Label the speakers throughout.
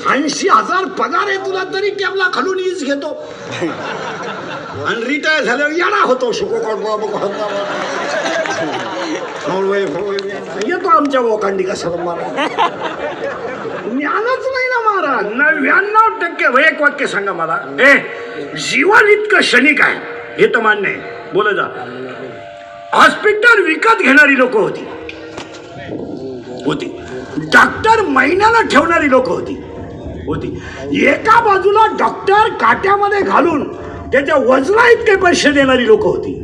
Speaker 1: 80,000 पगार आहे तुला तरी टेबला खालून ईज घेतो आणि रिटायर झाल्यावर येणार होतो येतो आमच्या वोकांडी कशाला मला ज्ञानच नाही ना महाराज. 99% एक वाक्य सांगा मला. जीवन इतकं क्षणिक आहे हे तर मान्य आहे, बोला जा. हॉस्पिटल विकत घेणारी लोक होती, डॉक्टर महिन्याला ठेवणारी लोक होती. एका बाजूला डॉक्टर काट्यामध्ये घालून त्याच्या वजना इतके पैसे देणारी लोक होती.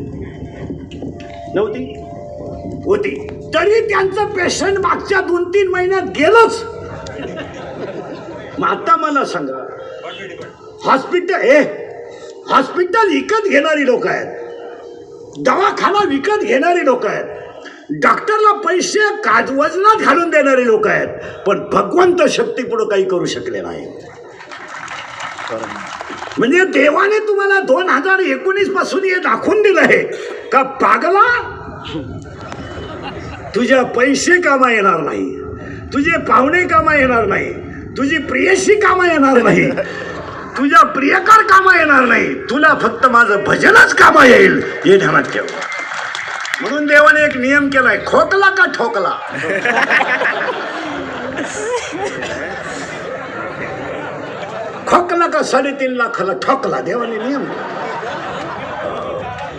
Speaker 1: तरी त्यांचं पेशंट मागच्या 2-3 महिन्यात गेलंच. मग आता मला सांगा, हॉस्पिटल विकत घेणारी लोक आहेत, दवाखाना विकत घेणारी लोक आहेत, डॉक्टरला पैसे वजनात घालून देणारे लोक आहेत, पण भगवंत शक्ती पुढे काही करू शकले नाही. म्हणजे देवाने तुम्हाला 2019 पासून हे दाखवून दिलं आहे का पागला, तुझ्या पैसे कामा येणार नाही, तुझे पाहुणे कामा येणार नाही, तुझी प्रियशी कामा येणार नाही, तुझ्या प्रियकर कामा येणार नाही, तुला फक्त माझं भजनच कामा येईल हे ध्यानात ठेव. म्हणून देवाने एक नियम केलाय, खोकला का ठोकला. खोकला का 3.5 लाखाला ठोकला, देवाने नियम.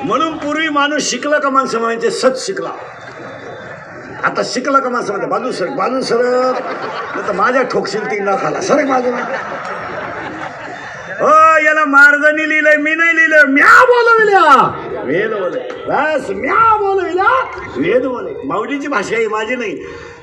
Speaker 1: म्हणून पूर्वी माणूस शिकला का माणसं म्हणायचे सत शिकला, आता शिकला का माणसं म्हणते बाजू सरक माझ्या ठोकशील 3 लाखाला सरक बाजूला. हो याला मार्जनी लिहिलंय, मी नाही लिहिलं, म्या बोलविल्या वेद बोले, बस म्या बोलविल्या वेद बोले. माऊलीची भाषा आहे, माझी नाही.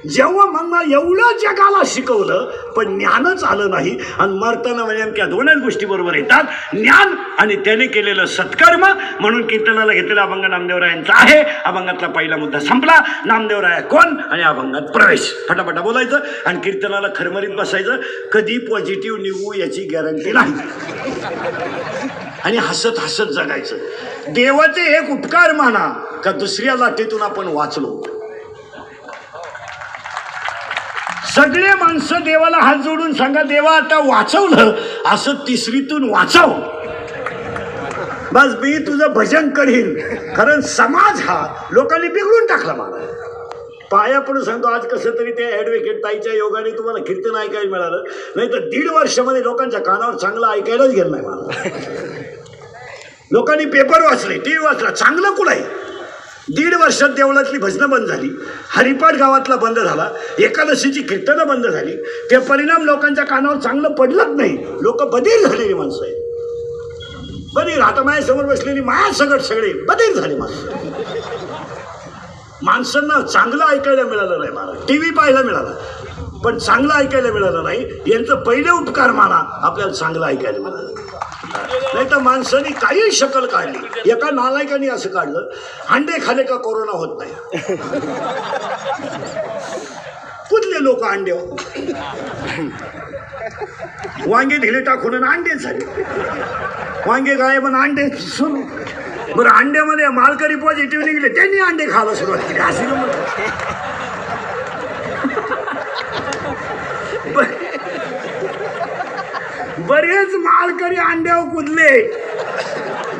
Speaker 1: जेव्हा मग एवढं जगाला शिकवलं पण ज्ञानच आलं नाही आणि मरताना म्हणजे नेमक्या 2च गोष्टी बरोबर येतात, ज्ञान आणि त्याने केलेलं सत्कर्म. म्हणून कीर्तनाला घेतलेला अभंग नामदेवरायांचा आहे. अभंगातला पहिला मुद्दा संपला. नामदेवराया कोण आणि अभंगात प्रवेश. फटाफटा बोलायचं आणि कीर्तनाला खरमरीत बसायचं. कधी पॉझिटिव्ह निघू याची गॅरंटी नाही आणि हसत हसत जगायचं. देवाचे एक उपकार माना का दुसऱ्या लाटेतून आपण वाचलो. सगळे माणसं देवाला हात जोडून सांगा, देवा आता वाचवलं असं 3रीतून वाचव. बस मी तुझं भजन करीन. कारण समाज हा लोकांनी बिघडून टाकला. मला पाया पडून सांगतो, आज कसं तरी ते ॲडव्होकेट ताईच्या योगाने तुम्हाला कीर्तन ऐकायला मिळालं, नाही तर 1.5 वर्षामध्ये लोकांच्या कानावर चांगलं ऐकायलाच गेलं नाही मला. लोकांनी पेपर वाचले, TV वाचला, चांगलं कुठं आहे. 1.5 वर्षात देवळातली भजनं बंद झाली, हरिपाठ गावातला बंद झाला, एकादशीची कीर्तनं बंद झाली. ते परिणाम लोकांच्या कानावर चांगलं पडलंच नाही. लोक बधीर झालेली माणसं आहेत. बधीर. आता माझ्यासमोर बसलेली माया सगट सगळे बधीर झाले माणसं. माणसांना चांगलं ऐकायला मिळालं नाही. मला TV पाहायला मिळाला पण चांगलं ऐकायला मिळालं नाही. यांचं पहिले उपकार माना, आपल्याला चांगलं ऐकायला मिळालं. नाही तर माणसाने काही शकल काढली. एका नालायकाने असं काढलं, अंडे खाले का कोरोना होत नाही. कुठले लोक अंडे, वांगे ढिले टाकून अंडे झाले. वांगे गायब अंडे सुरू. बरं, अंड्यामध्ये मालकरी पॉझिटिव्ह निघले, त्यांनी अंडे खायला सुरुवात केली. अशी बरेच मालकरी अंड्यावर कुदले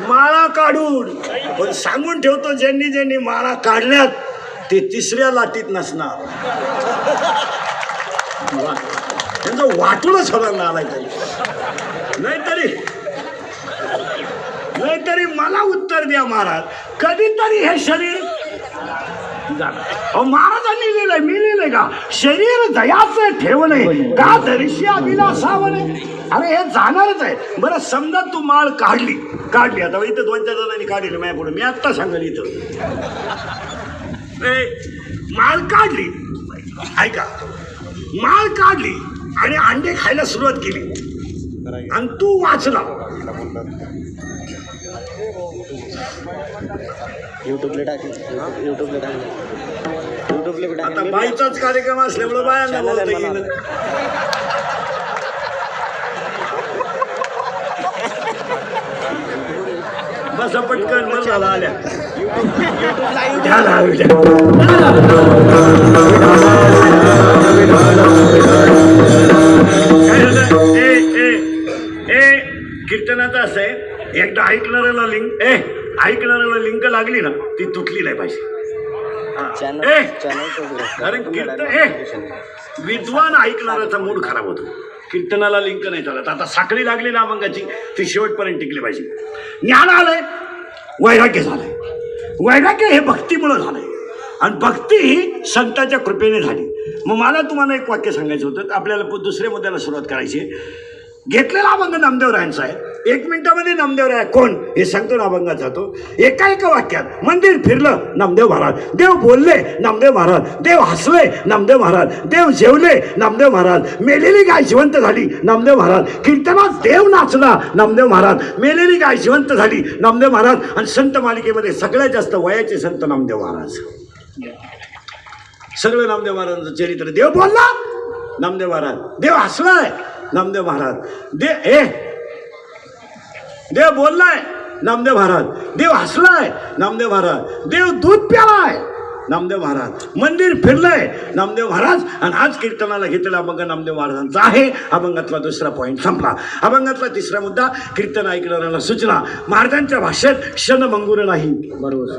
Speaker 1: माळा काढून. पण सांगून ठेवतो, ज्यांनी माळा काढल्यात ते 3ऱ्या लाटीत नसणार. त्यांचं वाटूनच होणार ना. नाहीतरी मला उत्तर द्या महाराज, कधीतरी हे शरीर महाराजांनी लिहिलंय, मी लिहिलंय का, शरीर दयाचं ठेवणे का दर्शी अभिलाषावणे. अरे हे जाणारच आहे. बरं समजा तू माळ काढली. आता इथं 2-4 जणांनी काढली माझ्या पुढे, मी आत्ता सांगेल. इथं माळ काढली, ऐका, माळ काढली आणि अंडे खायला सुरुवात केली आणि तू वाचला. आता बाईचाच कार्यक्रम असल्यामुळे बायांना बोलता येईल. बसा पटकन, मग झाला आल्या. काय कीर्तनाचं असं आहे, एकदा ऐकणाऱ्याला लिंक ऐकणाऱ्याला लिंक लागली ना ती तुटली नाही पाहिजे. कारण कीर्तन विद्वान ऐकणाऱ्याचा मूड खराब होतो. कीर्तनाला लिंक नाही चालत. आता साखळी लागली ना अभंगाची ती शेवटपर्यंत टिकली पाहिजे. ज्ञान आलंय, वैराग्य झालंय. वैराग्य हे भक्तीमुळं झालंय आणि भक्ती ही संतांच्या कृपेने झाली. मग मला तुम्हाला एक वाक्य सांगायचं होतं. तर आपल्याला दुसऱ्या मुद्द्याला सुरुवात करायची. घेतलेला अभंग नामदेवरायांचा आहे. 1 मिनिटामध्ये नामदेवराय कोण हे सांगतो ना अभंगात जातो. एका वाक्यात मंदिर फिरलं नामदेव महाराज, देव बोलले नामदेव महाराज, देव हसले नामदेव महाराज, देव जेवले नामदेव महाराज, मेलेली गाय जिवंत झाली नामदेव महाराज, कीर्तनात देव नाचला नामदेव महाराज, मेलेली गाय जिवंत झाली नामदेव महाराज. आणि संत मालिकेमध्ये सगळ्यात जास्त वयाचे संत नामदेव महाराज. सगळं नामदेव महाराजांचं चरित्र. देव बोलला नामदेव महाराज, देव हसलाय नामदेव महाराज, देव बोललाय नामदेव महाराज, देव हसलाय नामदेव महाराज, देव दूध प्यालाय नामदेव महाराज, मंदिर फिरलंय नामदेव महाराज. आणि आज कीर्तनाला घेतलेला अभंग नामदेव महाराजांचा आहे. अभंगातला दुसरा पॉईंट संपला. अभंगातला तिसरा मुद्दा, कीर्तन ऐकणाऱ्याला सूचना. महाराजांच्या भाषेत क्षण मंगूर नाही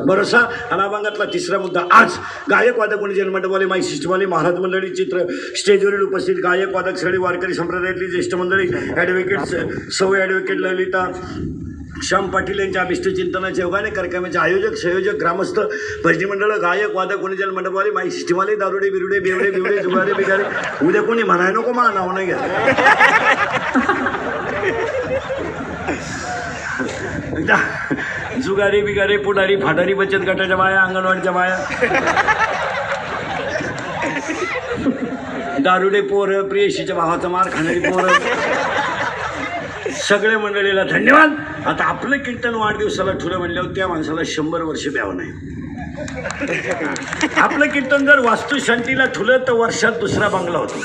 Speaker 1: भरोसा. आणि अभंगातला तिसरा मुद्दा आज गायक वादक कोणी जन्मंडपवाले, माई सिस्टमवाले, महाराज मंडळी, चित्र स्टेजवरील उपस्थित गायक वादक, सगळी वारकरी संप्रदायातली ज्येष्ठ मंडळी, ॲडव्होकेट सौ ॲडव्होकेट ललिता श्याम पाटील यांच्या अभिष्ट चिंतनाच्या योगाने कार्यक्रमाचे आयोजक, संयोजक, ग्रामस्थ, भजनी मंडळ, गायक वादक कोणी जन्मंडपवाले, माई सिस्टमवाले, दारुडे बिरुडे बेवडे बिवडे जुगारे बिगारे. उद्या कोणी म्हणाय नको मा नाव नाही घ्या. जुगारे बिगारे, पुढारी फाटारी, बचत गटाच्या बाया, अंगणवाडीच्या बाया, दारुडे पोरं, प्रियशीच्या भावाचा मार खाणारी पोरं, सगळ्या मंडळीला धन्यवाद. आता आपलं कीर्तन वाढदिवसाला ठुलं म्हणल्यावर त्या माणसाला 100 वर्ष द्यावं नाही. आपलं कीर्तन जर वास्तुशांतीला ठुलं तर वर्षात दुसरा बंगला होतो.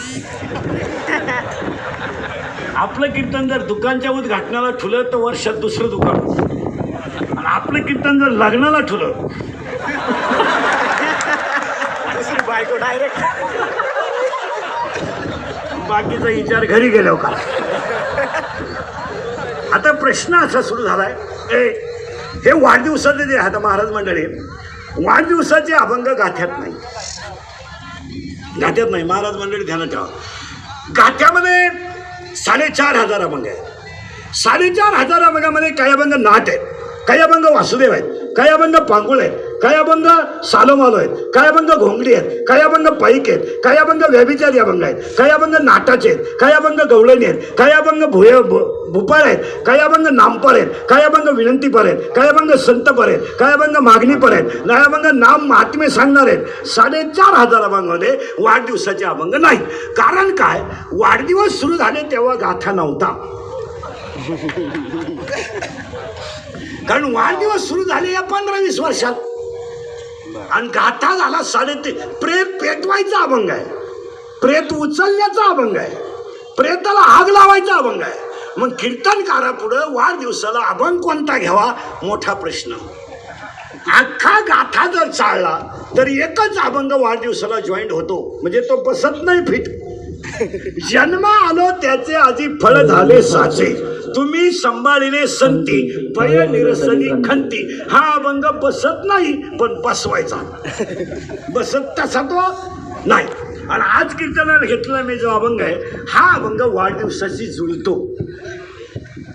Speaker 1: आपलं कीर्तन जर दुकानच्या उद्घाटनाला ठुलं तर वर्षात दुसरं दुकान होतं. आणि आपलं कीर्तन जर लग्नाला ठुलं बायको डायरेक्ट बाकीचा विचार घरी गेल्यावर का. आता प्रश्न असा सुरू झालाय, हे वाढदिवसाचे जे आता महाराज मंडळी वाढदिवसाचे अभंग गाथ्यात नाही, गाथ्यात नाही. महाराज मंडळी ध्यानात ठेवा. गाथ्यामध्ये 4,500 अभंग आहेत. 4,500 अभंगामध्ये काही अभंग नाट आहेत, काही अभंग वासुदेव आहेत, काही अभंग पांगुळ आहेत, काही अभंग सालोमालो आहेत, काही अभंग घोंगडी आहेत, काही अभंग पैक आहेत, काही अभंग व्यभिचारी अभंग आहेत, काही अभंग नाटाचे आहेत, काही अभंग गवळणी आहेत, काही अभंग भूपाळ आहेत, काही अभंग नामपर आहेत, काही अभंग विनंतीपर आहेत, काही अभंग संतपर आहेत, काही अभंग मागणीपर आहेत, काही अभंग नाम महात्मे सांगणार आहेत. 4,500 अभंगामध्ये वाढदिवसाचे अभंग नाहीत. कारण काय, वाढदिवस सुरू झाले तेव्हा गाथा नव्हता. कारण वाढदिवस सुरू झाले या 15-20 वर्षात आणि गाथा झाला 3.5. प्रेत पेटवायचा अभंग आहे, प्रेत उचलण्याचा अभंग आहे, प्रेताला आग लावायचा अभंग आहे. मग कीर्तनकारापुढं वाढदिवसाला अभंग कोणता घ्यावा मोठा प्रश्न. अख्खा गाथा जर चालला तर एकच अभंग वाढदिवसाला जॉईंट होतो, म्हणजे तो बसत नाही फिट. जन्म आलो त्याचे आधी फळ झाले साचे, तुम्ही संभाळिले संती, पय निरसनी खंती. हा अभंग बसत नाही पण बसवायचा, बसत तसा तो नाही. आणि आज कीर्तनाला घेतलेला मी जो अभंग आहे हा अभंग वाढदिवसाशी जुळतो,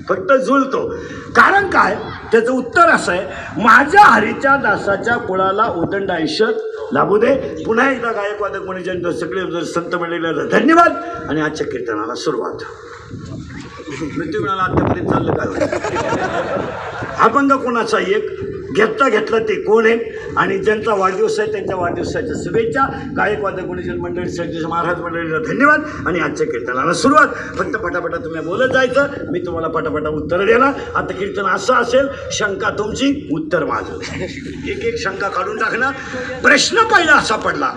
Speaker 1: फक्त जुळतो. कारण काय, त्याचं उत्तर असं आहे, माझ्या हरीच्या दासाच्या कुळाला उदंड आयुष्य लाभू दे. पुन्हा एकदा गायक वादक म्हणजे सगळे संत मंडळीला धन्यवाद. आणि आजच्या कीर्तनाला सुरुवात. मृत्यू मिळाला आतापर्यंत चाललं काय. अभंग कोणाचा एक घेतला ते कोण आहे आणि ज्यांचा वाढदिवस आहे त्यांच्या वाढदिवसाच्या शुभेच्छा. गायक वादक गुणीजन मंडळी, सगळे महाराज मंडळीला धन्यवाद. आणि आजच्या कीर्तनाला सुरुवात. फक्त पटापटा तुम्ही बोलत जायचं, मी तुम्हाला पटापटा उत्तर देणार. आता कीर्तन असं असेल, शंका तुमची, उत्तर माझं. एक शंका काढून टाकणार. प्रश्न पहिला असा पडला,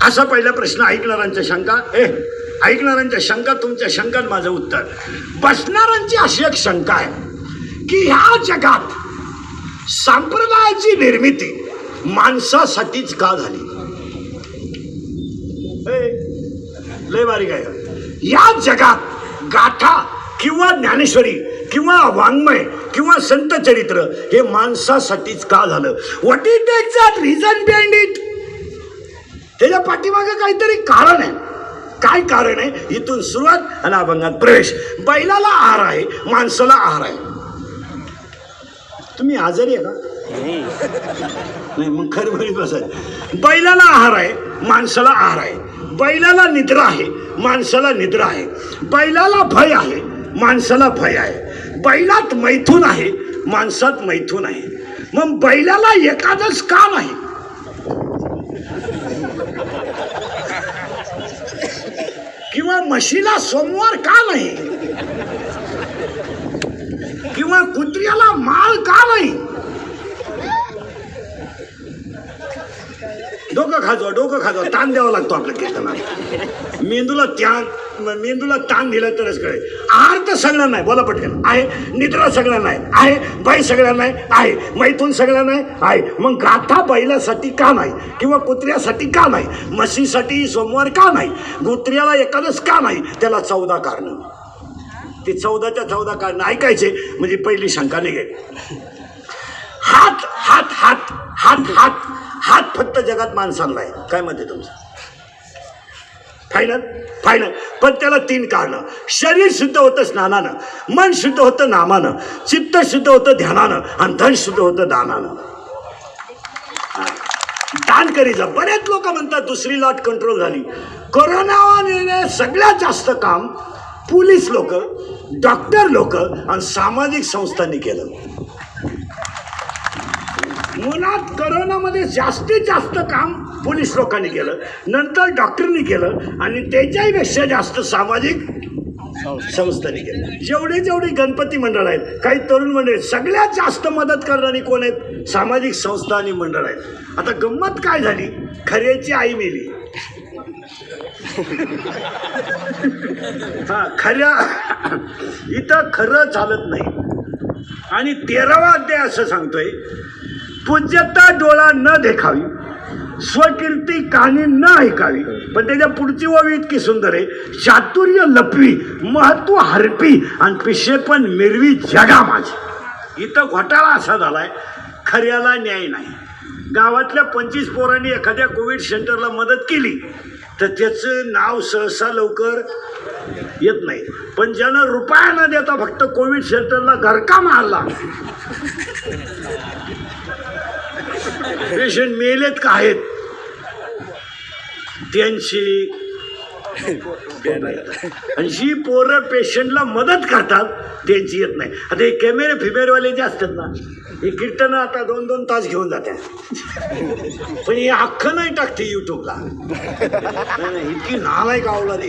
Speaker 1: असा पहिला प्रश्न ऐकणाऱ्यांच्या शंका, ऐकणाऱ्यांच्या शंका, तुमच्या शंकात माझं उत्तर. बसणाऱ्यांची अशी एक शंका आहे की ह्या जगात संप्रदायाची निर्मिती माणसासाठीच का झाली. लय बारीक आहे. या जगात गाथा, किंवा ज्ञानेश्वरी किंवा वाङ्मय किंवा संत चरित्र हे माणसासाठीच का झालं? What is the exact reason behind it? त्याच्या पाठीमागे काहीतरी कारण आहे. काय कारण आहे? इथून सुरुवात आणि अभंगात प्रवेश. बैलाला आहार आहे, माणसाला आहार आहे. तुम्ही आजारी आहे का? नाही, मग खरं बरी बसायचं. बैलाला आहार आहे, माणसाला आहार आहे. बैलाला निद्रा आहे, माणसाला निद्रा आहे. बैलाला भय आहे, माणसाला भय आहे. बैलात मैथून आहे, माणसात मैथून आहे. मग बैलाला एकादश का नाही? किंवा म्हशीला सोमवार का नाही? किंवा कुत्र्याला माळ का नाही? डोकं खाजवा ताण द्यावा लागतो आपल्या कीर्तनात. मेंदूला ताण दिला तरच कळेल. आहार तर सगळं नाही, बोला पटकन. आहे निद्रा सगळं नाही आहे, बाई सगळं नाही आहे, मैथून सगळं नाही आहे. मग गाथा बैलासाठी का नाही? किंवा कुत्र्यासाठी का नाही? म्हशीसाठी सोमवार का नाही? कुत्र्याला एकादश का नाही? त्याला 14 कारणं. ते 14च्या 14 कारणं ऐकायचे म्हणजे पहिली शंका निघेल. हात हात हात हात हात हात फक्त जगात माणसांना आहे. काय मत आहे तुमचं? फायनल. पण त्याला 3 कारणं. शरीर शुद्ध होतं स्नानानं, मन शुद्ध होतं नामानं, चित्त शुद्ध होतं ध्यानानं, आणि धन शुद्ध होतं दानानं. दान करी जा. बरेच लोक म्हणतात दुसरी लाट कंट्रोल झाली. कोरोनाने सगळ्यात जास्त काम पोलीस लोक, डॉक्टर लोक आणि सामाजिक संस्थांनी केलं. मुळात करोनामध्ये जास्तीत जास्त काम पोलीस लोकांनी केलं, नंतर डॉक्टरनी केलं, आणि त्याच्याहीपेक्षा जास्त सामाजिक संस्थांनी केलं. जेवढे गणपती मंडळ आहेत, काही तरुण मंडळ आहेत, सगळ्यात जास्त मदत करणारी कोण आहेत? सामाजिक संस्था आणि मंडळ आहेत. आता गंमत काय झाली? खऱ्याची आई मेली. हा, खऱ्या इथं खरं चालत नाही. आणि 13वा अध्याय असं सांगतोय, पूज्यता डोळा न देखावी, स्वकीर्ती कानी न ऐकावी. पण त्याच्या पुढची ओवी इतकी सुंदर आहे, चातुर्य लपवी, महत्व हरपी, आणि पिशे पण मिरवी जगा माझी. इथं घोटाळा असा झालाय, खऱ्याला न्याय नाही. गावातल्या 25 पोरांनी एखाद्या कोविड सेंटरला मदत केली तर त्याचं नाव सहसा लवकर येत नाही. पण ज्यानं रुपया न देता फक्त कोविड सेंटरला घरका मारला, पेशंट मेलेत का आहेत त्यांची. आणि जी पोरं पेशंटला मदत करतात त्यांची येत नाही. आता हे कॅमेरे फिमेरेवाले जे असतात ना, हे कीर्तन आता 2-2 तास घेऊन जातात, पण हे अख्खं नाही टाकते युट्यूबला. नाही, इतकी नालायक आवला रे.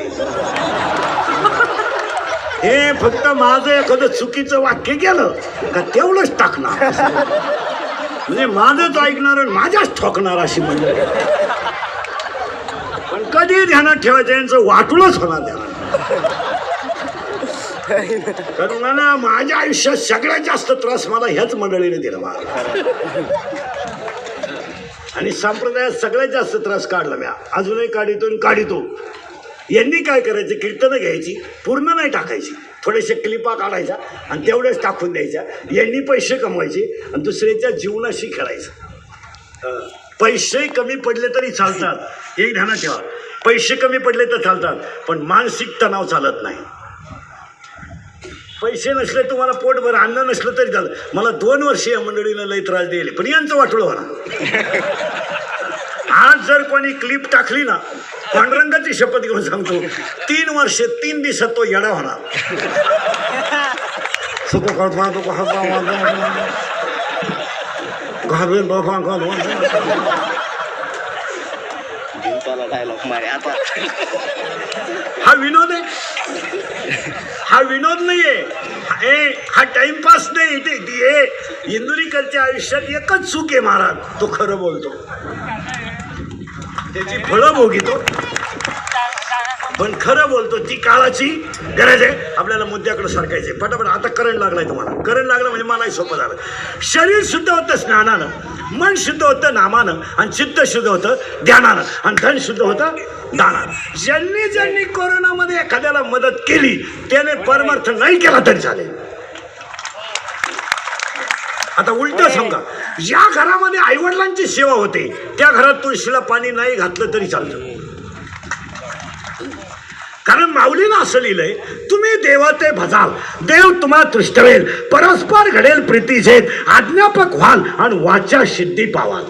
Speaker 1: हे फक्त माझं एखादं चुकीचं वाक्य केलं का तेवढंच टाकणार, म्हणजे माझंच ऐकणार आणि माझ्याच ठोकणार अशी मंडळी. पण कधी ध्यानात ठेवायचं, यांचं वाटूनच होणार ध्यानात. कारण मला माझ्या आयुष्यात सगळ्यात जास्त त्रास मला ह्याच मंडळीने दिला मला. आणि संप्रदायात सगळ्यात जास्त त्रास काढला मी, अजूनही काढितो. यांनी काय करायचं, कीर्तनं घ्यायची, पूर्ण नाही टाकायची, थोडेसे क्लिपा काढायच्या आणि तेवढेच टाकून द्यायच्या. यांनी पैसे कमवायचे आणि दुसऱ्याच्या जीवनाशी खेळायचं. पैसे कमी पडले तरी चालतात, एक ध्यानात ठेवा. पैसे कमी पडले तर चालतात, पण मानसिक तणाव चालत नाही. पैसे नसले, तुम्हाला पोटभर अन्न नसलं तरी झालं. मला 2 वर्ष या मंडळीनं लई त्रास दिले, पण यांचं वाटलं होणार. आज जर कोणी क्लिप टाकली ना, पांडुरंगाची शपथ घेऊन सांगतो, 3 वर्ष 3 दिवसात तो येडा होणार. हा विनोद आहे, हा विनोद नाहीये, हा टाइमपास नाही. इंदुरीकरच्या आयुष्यात एकच चूक आहे महाराज, तो खरं बोलतो, त्याची फळं भोगितो, पण खरं बोलतो. ती काळाची गरज आहे आपल्याला मुद्द्याकडे सरकायचे पटापट. आता करंट लागलाय तुम्हाला. करंट लागलं म्हणजे मलाही सोपं झालं. शरीर शुद्ध होतं स्नानानं, मन शुद्ध होतं नामानं, आणि चित्त शुद्ध होतं ध्यानानं, आणि धन शुद्ध होतं दानानं. ज्यांनी कोरोनामध्ये एखाद्याला मदत केली त्याने परमार्थ नाही केला तरी चालेल. आता उलट समजा, ज्या घरामध्ये आईवडिलांची सेवा होते त्या घरात तुळशीला पाणी नाही घातलं तरी चालतं. कारण माऊलीनं असं लिहिलंय, तुम्ही देवाते भजाल देव तुम्हा तुष्टवेल, परस्पर घडेल प्रीती झेत, आज्ञापक व्हाल आणि वाचा सिद्धी पावाल.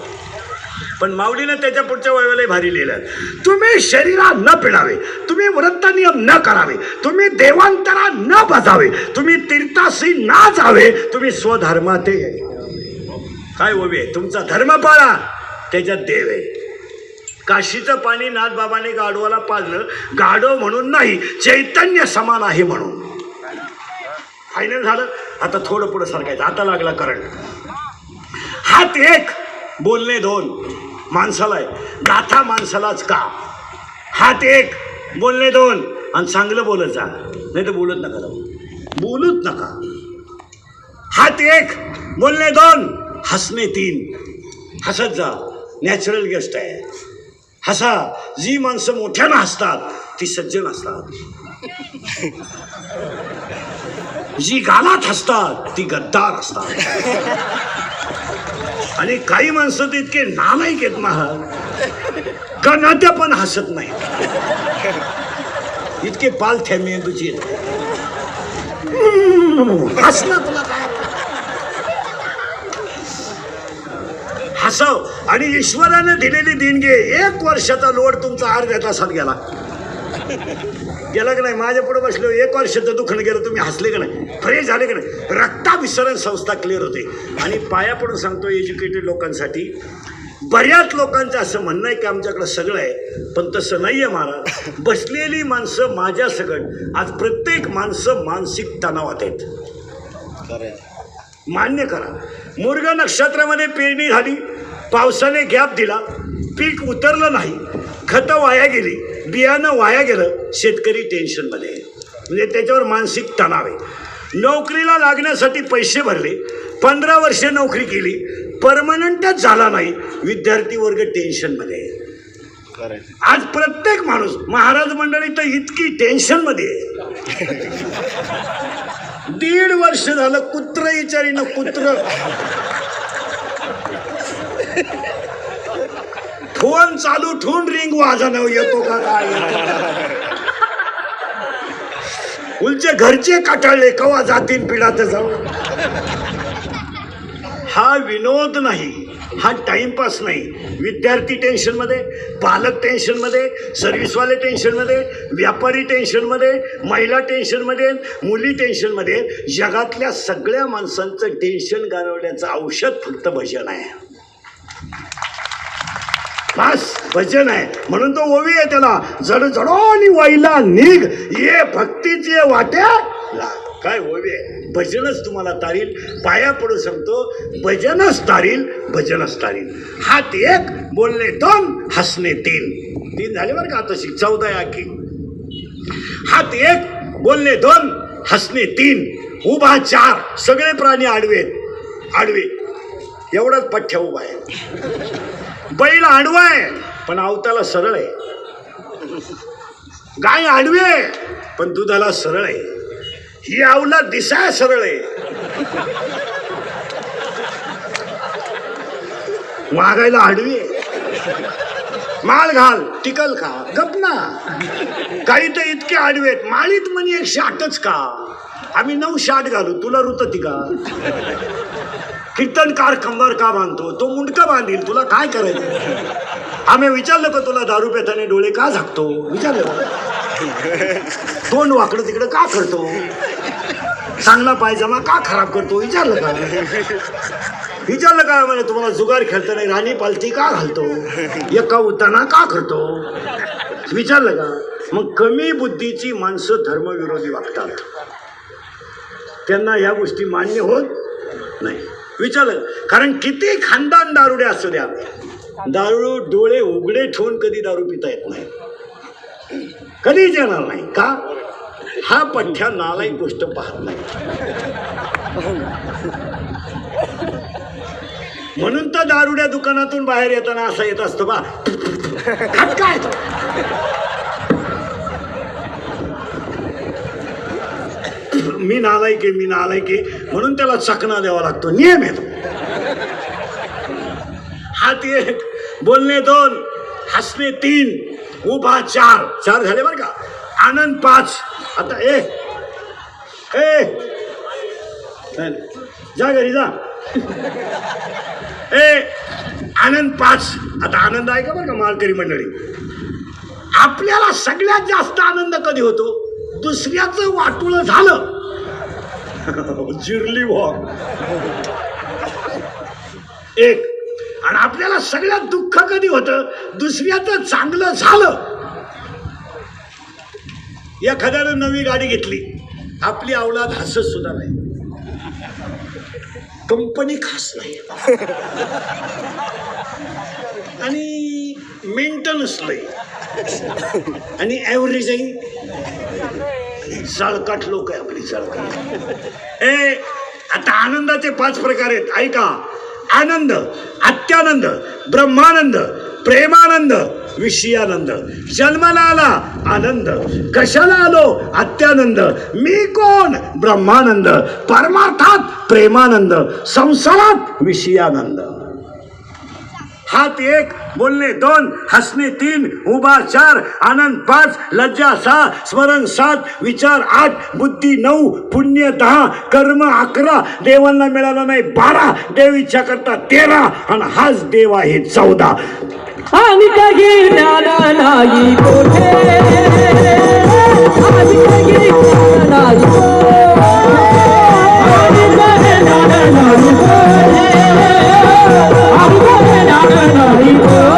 Speaker 1: पण माऊलीनं त्याच्या पुढच्या वयाला भारी लिहिलं, तुम्ही शरीरा न पिळावे, तुम्ही व्रत नियम न करावे, तुम्ही देवांतरा न बजावे, तुम्ही तीर्थासी ना जावे, तुम्ही स्वधर्माते. काय ओवी आहे, तुमचा धर्म पाळा त्याच्यात देव आहे. काशीचं पाणी नाथबाबाने गाढवाला पाजलं, गाढव म्हणून नाही, चैतन्य समान आहे म्हणून. फायनल झालं. आता थोडं पुढं सरकायचं. आता लागला करंट. हात एक बोलणे दोन. माणसाला आहे, गाथा माणसालाच का. हात एक बोलणे दोन, आणि चांगलं बोलत जा, नाही तर बोलत नका जाऊ, बोलूच नका. हात एक बोलणे दोन, हसणे तीन. हसत जा, नॅचरल गेस्ट आहे. हसा. जी माणसं मोठ्यानं हसतात ती सज्जन असतात, जी गालात हसतात ती गद्दार असतात. आणि काही माणसं तर इतके नालायक आहेत महाग का नात्या पण हसत नाही, इतके पालथ्या मेंदूची हसणं तुला काय. हसव. आणि ईश्वराने दिलेली देणगी, 1 वर्षाचा लोड तुमचा अर्ध्या तासात गेला की नाही. माझ्या पुढे बसलो, 1 वर्षाचं दुखणं गेलं, तुम्ही हसले का नाही, फ्रेश झाले का नाही, रक्ताभिसरण संस्था क्लिअर होते. आणि पाया पडून सांगतो एज्युकेटेड लोकांसाठी, बऱ्याच लोकांचं असं म्हणणं आहे की आमच्याकडं सगळं आहे, पण तसं नाही आहे महाराज. बसलेली माणसं माझ्या सगळं, आज प्रत्येक माणसं मानसिक तणावात आहेत. मान्य करा. मृग नक्षत्रामध्ये पेरणी झाली, पावसाने गॅप दिला, पीक उतरलं नाही, खतं वाया गेली, बियाणं वाया गेलं, शेतकरी टेन्शनमध्ये आहे. म्हणजे त्याच्यावर मानसिक तणाव आहे. नोकरीला लागण्यासाठी पैसे भरले, 15 वर्षे नोकरी केली, परमनंटच झाला नाही, विद्यार्थी वर्ग टेन्शनमध्ये आहे. आज प्रत्येक माणूस, महाराज मंडळी तर इतकी टेन्शनमध्ये आहे. 1.5 वर्ष झालं कुत्र विचारीनं कुत्र फोन चालू ठेवून रिंग वाजणं येतो का काय. उलचे घरचे कटाळले कवा जातीन पिढात जाऊ. हा विनोद नाही, हा टाइमपास नाही. विद्यार्थी टेन्शनमध्ये, पालक टेन्शनमध्ये, सर्व्हिसवाले टेन्शनमध्ये, व्यापारी टेन्शनमध्ये, महिला टेन्शनमध्ये, मुली टेन्शनमध्ये. जगातल्या सगळ्या माणसांचं टेन्शन घालवण्याचं औषध फक्त भजन आहे. बस भजन आहे. म्हणून तो ओवी आहे त्याला, जड जडोनी वाईला निघ ये भक्तीचे वाट्या लाग. काय ओवी आहे, भजनच तुम्हाला तारील. पाया पडून सांगतो, भजनच तारील, भजनच तारील. हात एक बोलणे दोन, हसणे तीन. 3 झाले बरं का, आता 14 आहे आखी. हात एक बोलणे दोन, हसणे तीन, उभा 4. सगळे प्राणी आडवेत, आडवे एवढाच पठ्ठ्या उभा आहे. बैल आडवा आहे पण अवताला सरळ आहे. गाय आडवी आहे पण दुधाला सरळ आहे. ही आवला दिसाय सरळ आहे, वागायला आडवी आहे. माळ घाल टिकल का, गपना. काही तर इतके आडवे आहेत, माळीत म्हणे 108च का, आम्ही 960 घालू, तुला रुतती का. कीर्तनकार कंबर का बांधतो, तो मुंडका बांधील, तुला काय करायचं. आम्ही विचारलं का तुला दारू पेताने डोळे का झाकतो, विचारलं. तोंड वाकडं तिकडं का करतो, चांगला पायजमा का खराब करतो, विचारलं का. विचारलं का म्हणे तुम्हाला जुगार खेळता नाही राणी पालथी का घालतो, एका उताना का करतो, विचारलं का. मग कमी बुद्धीची माणसं धर्मविरोधी वागतात, त्यांना या गोष्टी मान्य होत नाही. विचारलं, कारण किती खानदान दारुडे असू द्या, दारू डोळे उघडे ठेवून कधी दारू पिता येत नाही, कधीच येणार नाही. का, हा पठ्ठ्या नालायक गोष्ट पाहत नाही. म्हणून तर दारुड्या दुकानातून बाहेर येताना असा येत असतो बा. काय मी नालायक आहे म्हणून त्याला चकना द्यावा लागतो. नियम आहे तो. हात एक, बोलणे 2, हसणे 3, उभा 4 झाले बरं का. आनंद 5. आता ए जा घरी जा. आनंद 5. आता आनंद आहे का बरं का मालकरी मंडळी. आपल्याला सगळ्यात जास्त आनंद कधी होतो? दुसऱ्याचं वाटुळं झालं. जिरली वॉक 1. आणि आपल्याला सगळ्यात दुःख कधी होतं? दुसऱ्याचं चांगलं झालं. एखाद्यानं नवी गाडी घेतली, आपली अवलाद हसत सुद्धा नाही, कंपनी खास नाही आणि मेंटेनन्स नाही आणि ॲव्हरेजही. जळकाट लोक आहे आपली, जळकाट. आता आनंदाचे 5 प्रकार आहेत, ऐका. आनंद, अत्यानंद, ब्रह्मानंद, प्रेमानंद, विषयानंद. जन्माला आला आनंद, कशाला आलो अत्यानंद, मी कोण ब्रह्मानंद, परमार्थात प्रेमानंद, संसारात विषयानंद. हात 1, बोलणे 2, हसणे 3, उभा 4, आनंद 5, लज्जा 6, स्मरण 7, विचार 8, बुद्धी 9, पुण्य 10, कर्म 11, देवांना मिळालं नाही 12, देव इच्छा करता 13 आणि हाच देव आहे 14.
Speaker 2: आणि काही ज्ञान नाही कोठे, आणि काही ज्ञान नाही कोठे, आणि काही ज्ञान नाही कोठे, आणि काही ज्ञान नाही कोठे.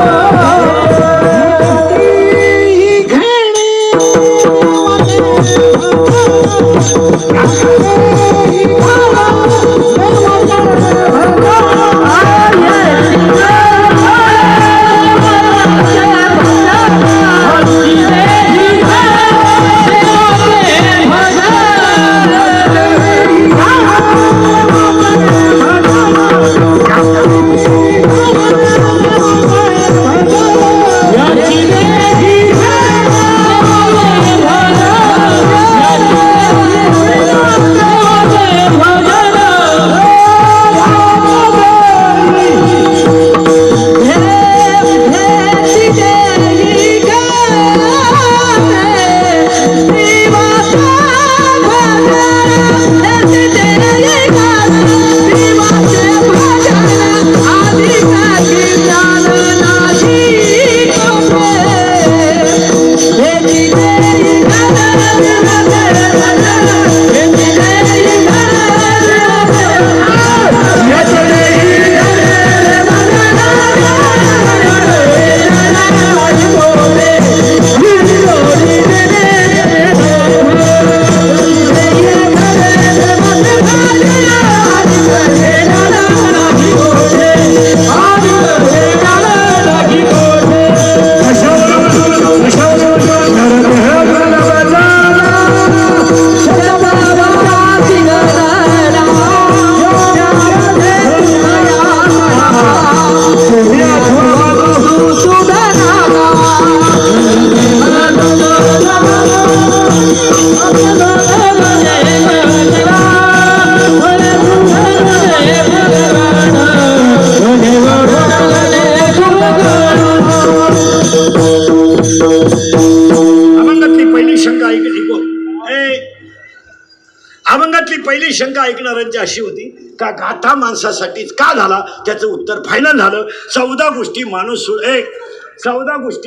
Speaker 1: पहिली शंका ऐकणाऱ्यांची अशी होती का गाथा माणसासाठीच का झाला. त्याचं उत्तर फायनल झालं. 14 गोष्टी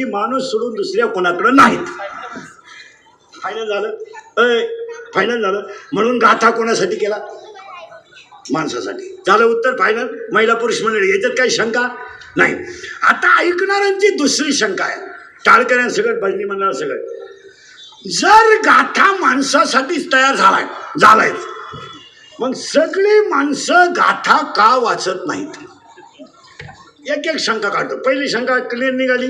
Speaker 1: माणूस सोडून दुसऱ्या कोणाकडे नाहीत. फायनल झालं. म्हणून गाथा कोणासाठी केला? माणसासाठी. झालं उत्तर फायनल. महिला पुरुष मंडळी याच्यात काही शंका नाही. आता ऐकणाऱ्यांची दुसरी शंका आहे, टाळकऱ्यांसकट भजनी मंडळ सगळं. जर गाथा माणसासाठीच तयार झालाय मग सगळी माणसं गाथा का वाचत नाहीत? एक एक शंका काढतो. पहिली शंका क्लिअर निघाली.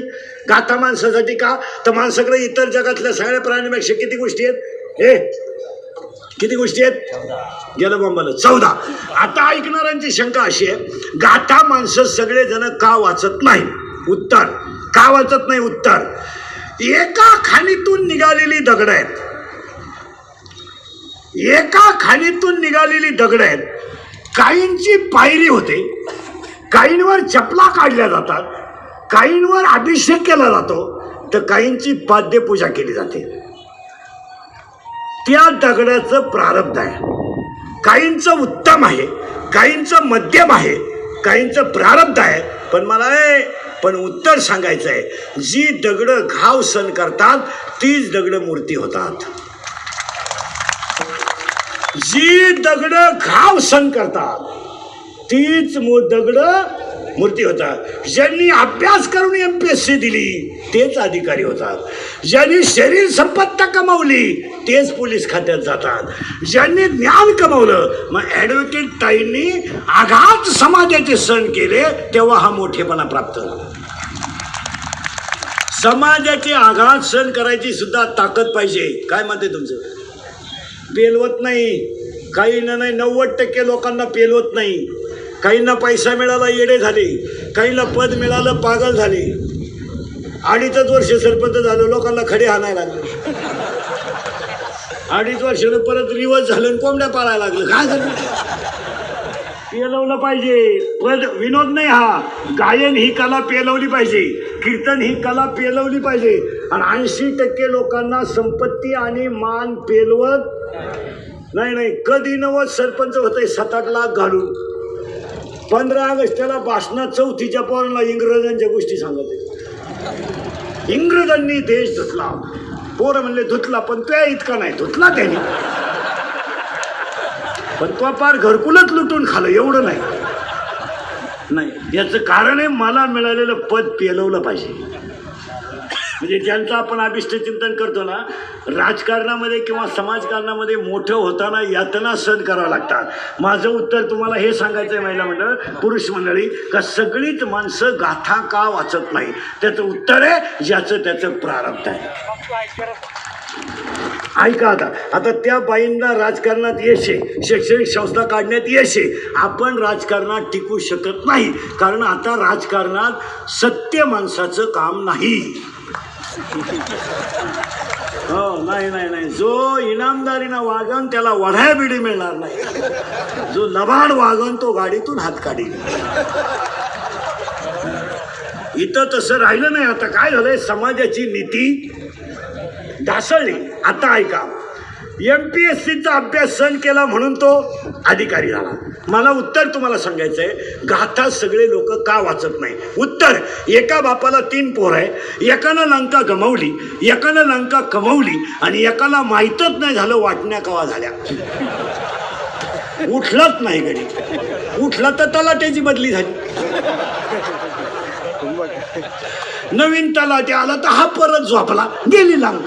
Speaker 1: गाथा माणसासाठी का? तर माणसाकडे इतर जगातल्या सगळ्या प्राण्यांपेक्षा किती गोष्टी आहेत? हे किती गोष्टी आहेत गेलं बॉम्बाला 14. आता ऐकणाऱ्यांची शंका अशी आहे, गाथा माणसं सगळेजण का वाचत नाही? उत्तर, का वाचत नाही? उत्तर, एका खाणीतून निघालेली दगड आहेत, एका खाणीतून निघालेली दगड आहेत. काहींची पायरी होते, काहींवर चपला काढल्या जातात, काहींवर अभिषेक केला जातो, तर काहींची पाद्यपूजा केली जाते. त्या दगडाचं प्रारब्ध आहे. काहींचं उत्तम आहे, काहींचं मध्यम आहे, काहींचं प्रारब्ध आहे. पण उत्तर सांगायचं आहे, जी दगडं घाव सण करतात तीच दगडं मूर्ती होतात. जी दगडं घाव सण करतात तीच दगडं मूर्ती होतात. ज्यांनी अभ्यास करून MPSC दिली तेच अधिकारी होतात. ज्यांनी शरीर संपत्ती कमावली तेच पोलीस खात्यात जातात. ज्यांनी ज्ञान कमावलं, मग ॲडव्होकेट ताईंनी आघात समाजाचे सण केले तेव्हा हा मोठेपणा प्राप्त झाला. समाजाचे आघात सण करायची सुद्धा ताकद पाहिजे. काय म्हणते तुमचं? पेलवत नाही, काहींना नाही, 90% लोकांना पेलवत नाही. काहींना पैसा मिळाला येडे झाले, काहींना पद मिळालं पागल झाले. 2.5 वर्ष सरपंच झालं, लोकांना खडे हाणायला लागले. 2.5 वर्षानं परत रिवर्स झालं, कोंबड्या पाळायला लागलं. काय झालं? पेलवलं पाहिजे. पद विनोद नाही हा. गायन ही कला पेलवली पाहिजे, कीर्तन ही कला पेलवली पाहिजे. आणि 80% लोकांना संपत्ती आणि मान पेलवत नाही. कधी नवं सरपंच होतंय 7-8 लाख घालून. 15 ऑगस्टला भाषणात 4थीच्या पोरांना इंग्रजांच्या गोष्टी सांगत आहे. इंग्रजांनी देश धुतला. पोरं म्हणले धुतला, पण त्या इतका नाही धुतला त्यांनी, पण तो पार घरकुलच लुटून खाल्लं, एवढं नाही. याचं कारण आहे, मला मिळालेलं पद पेलवलं पाहिजे. म्हणजे ज्यांचं आपण अभिष्ट चिंतन करतो ना, राजकारणामध्ये किंवा समाजकारणामध्ये मोठं होताना यातना सहन करावं लागतात. माझं उत्तर तुम्हाला हे सांगायचं आहे, महिला मंडळ, पुरुष मंडळी, का सगळीच माणसं गाथा का वाचत नाही? त्याचं उत्तर आहे, ज्याचं त्याचं प्रारब्ध आहे. ऐका, आता त्या बाईंना राजकारणात यश आहे, शैक्षणिक संस्था काढण्यात यश आहे. आपण राजकारणात टिकू शकत नाही, कारण आता राजकारणात सत्य माणसाचं काम नाही. हो, नाही. जो इनामदारीनं वागन त्याला वढाया बिडी मिळणार नाही. जो लबाड वागन तो गाडीतून हात काढील. इथं तसं राहिलं नाही. आता काय झालंय, समाजाची नीती ढासळली. आता ऐका, MPSCचा अभ्यास सण केला म्हणून तो अधिकारी झाला. मला उत्तर तुम्हाला सांगायचं आहे, गाथा सगळे लोक का वाचत नाही? उत्तर, एका बापाला 3 पोरं आहे, एकानं लंका गमावली, एकानं लंका कमावली, आणि एकाला माहीतच नाही झालं वाटण्या कवा झाल्या. उठलाच नाही गडी. उठला तर तलाट्याची बदली झाली. नवीन तलाटे आला तर हा परत झोपला, गेली लांब.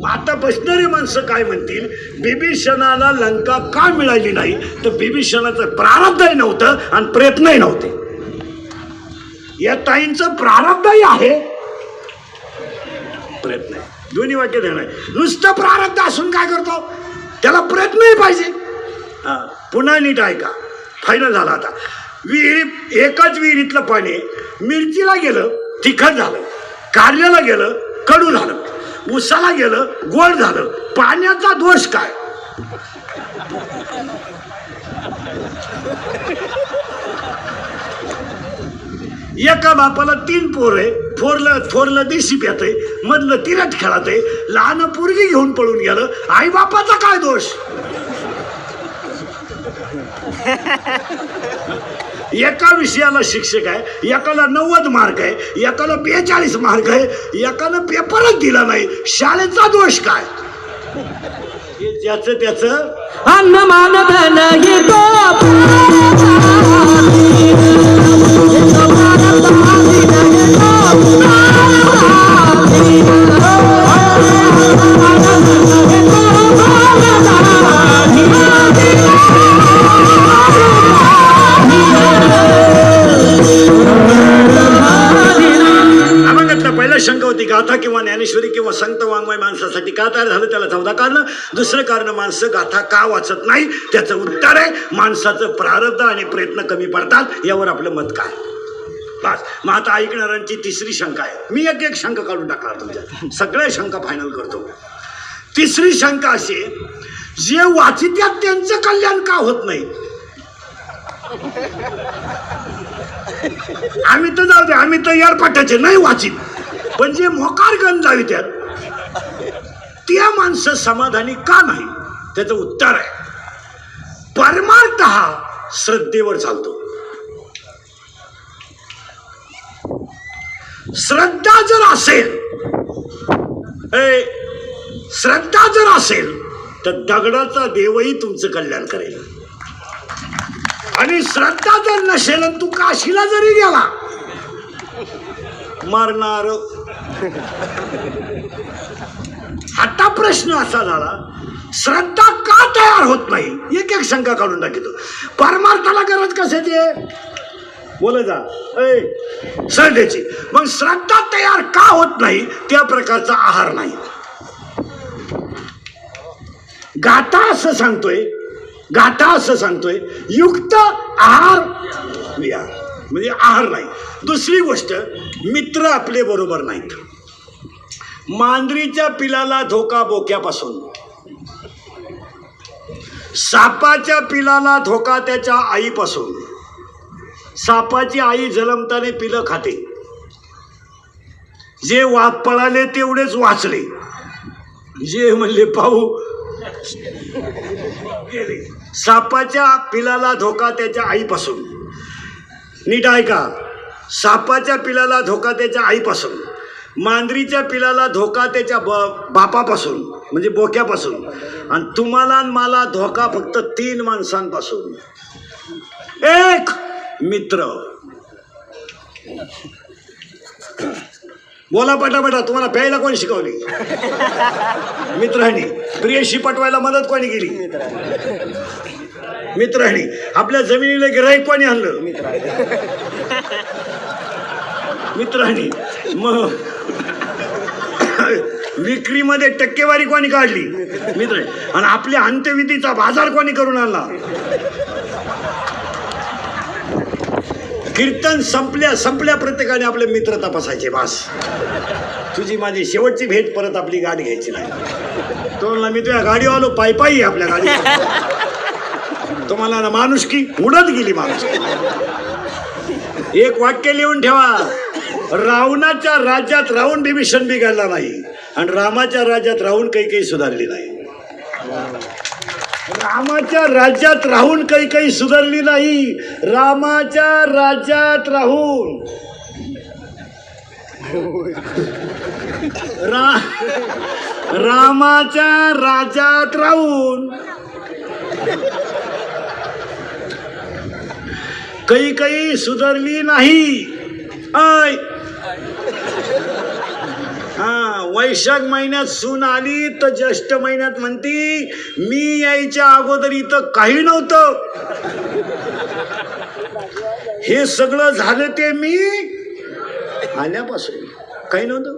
Speaker 1: आता बसणारी माणसं काय म्हणतील, बिभीषणाला लंका का मिळाली नाही? तर बिभीषणाचं प्रारब्धही नव्हतं आणि प्रयत्नही नव्हते. या ताईंचं प्रारब्धही आहे, प्रयत्न आहे. दोन्ही वाक्य देणं. नुसतं प्रारब्ध असून काय करतो? त्याला प्रयत्नही पाहिजे. पुन्हा नीट ऐका, फायनल झाला. आता एकाच विहिरीतलं पाणी मिरचीला गेलं तिखट झालं, कारल्याला गेलं कडू झालं, उसाला गेलं गोड झालं. पाण्याचा दोष काय? एका बापाला 3 पोर आहे, थोरलं देशी प्यात आहे, मधलं तिरट खेळत आहे, लहान पोरगी घेऊन पळून गेलं. आई बापाचा काय दोष? एका विषयाला शिक्षक आहे, एकाला 90 मार्क आहे, एकाला 42 मार्क आहे, एकानं पेपरच दिला नाही. शाळेचा दोष काय? ज्याचं त्याचं
Speaker 2: अन्न मानत नाही
Speaker 1: पहिला शंका होती, गाथा किंवा ज्ञानेश्वरी किंवा संत वाङ्मय माणसासाठी का तयार झालं? त्याला 14 पहिलं कारण. दुसरं कारण, माणसं गाथा का वाचत नाही त्याचं उत्तर आहे माणसाचं प्रारब्ध आणि प्रयत्न कमी पडतात. यावर आपलं मत काय? बस. मग आता ऐकणाऱ्यांची तिसरी शंका आहे. मी एक शंका काढून टाकणार तुमच्या, सगळ्या शंका फायनल करतो. तिसरी शंका अशी, जे वाचित्यात त्यांचं कल्याण का होत नाही? आम्ही तर जाऊ दे, आम्ही तर यारपाटाचे नाही वाचित, पण जे मोकार गण लावित्यात त्या माणसं समाधानी का नाही? त्याचं उत्तर आहे, परमार्थ हा श्रद्धेवर चालतो. श्रद्धा जर असेल, श्रद्धा जर असेल तर दगडाचा देवही तुमचं कल्याण करेल. आणि श्रद्धा जर नसेल तू काशीला जरी गेला मरणार. आता प्रश्न असा झाला, श्रद्धा का तयार होत नाही? एक शंका काढून टाकतो. परमार्थाला गरज कशाची आहे? बोला जा, श्रद्धेची. मग श्रद्धा तयार का होत नाही? त्या प्रकारचा आहार नाही. गाथा असं सांगतोय, युक्त आहार विहार, म्हणजे आहार नाही. दुसरी गोष्ट, मित्र आपले बरोबर नाहीत. मांजरीच्या पिलाला धोका बोक्यापासून, सापाच्या पिलाला धोका त्याच्या आईपासून. सापाची आई जलमताने पिलं खाते, जे पळाले तेवढेच वाचले, जे म्हणले पाहू गेले. सापाच्या पिलाला धोका त्याच्या आईपासून. नीट ऐका, सापाच्या पिलाला धोका त्याच्या आईपासून, मांजरीच्या पिलाला धोका त्याच्या बापापासून म्हणजे बोक्यापासून, आणि तुम्हाला आणि मला धोका फक्त 3 माणसांपासून. एक, मित्र. बोला पटापटा, तुम्हाला प्यायला कोणी शिकवली? मित्रांनी. प्रियशी पटवायला मदत कोणी केली? मित्रांनी. आपल्या जमिनीला गिऱ्हाईक कोणी आणलं? मित्रांनी. मग विक्रीमध्ये टक्केवारी कोणी काढली? मित्र. आणि आपल्या अंत्यविधीचा बाजार कोणी करून आणला? कीर्तन संपल्या प्रत्येकाने आपले मित्र तपासायचे. बास, तुझी माझी शेवटची भेट, परत आपली गाडी घ्यायची नाही. तो म्हणला, मी तुझ्या गाडीवर आलो, पायी आपल्या गाडी. तुम्हाला ना माणुसकी उडत गेली. माणुसकी. एक वाक्य लिहून ठेवा, रावणाच्या राज्यात राहून बिभीषण बिघडला नाही, आणि रामाच्या राज्यात राहून काही सुधारली नाही. रामाच्या राज्यात राहून काही सुधारली नाही. रामाच्या राज्यात राहून रामाच्या राज्यात राहून काही सुधारली नाही. वैशाख महिन्यात सून आली तर ज्येष्ठ महिन्यात म्हणती, मी यायच्या अगोदर इथं काही नव्हतं. हे सगळं झालं ते मी आल्यापासून. काही नव्हतं,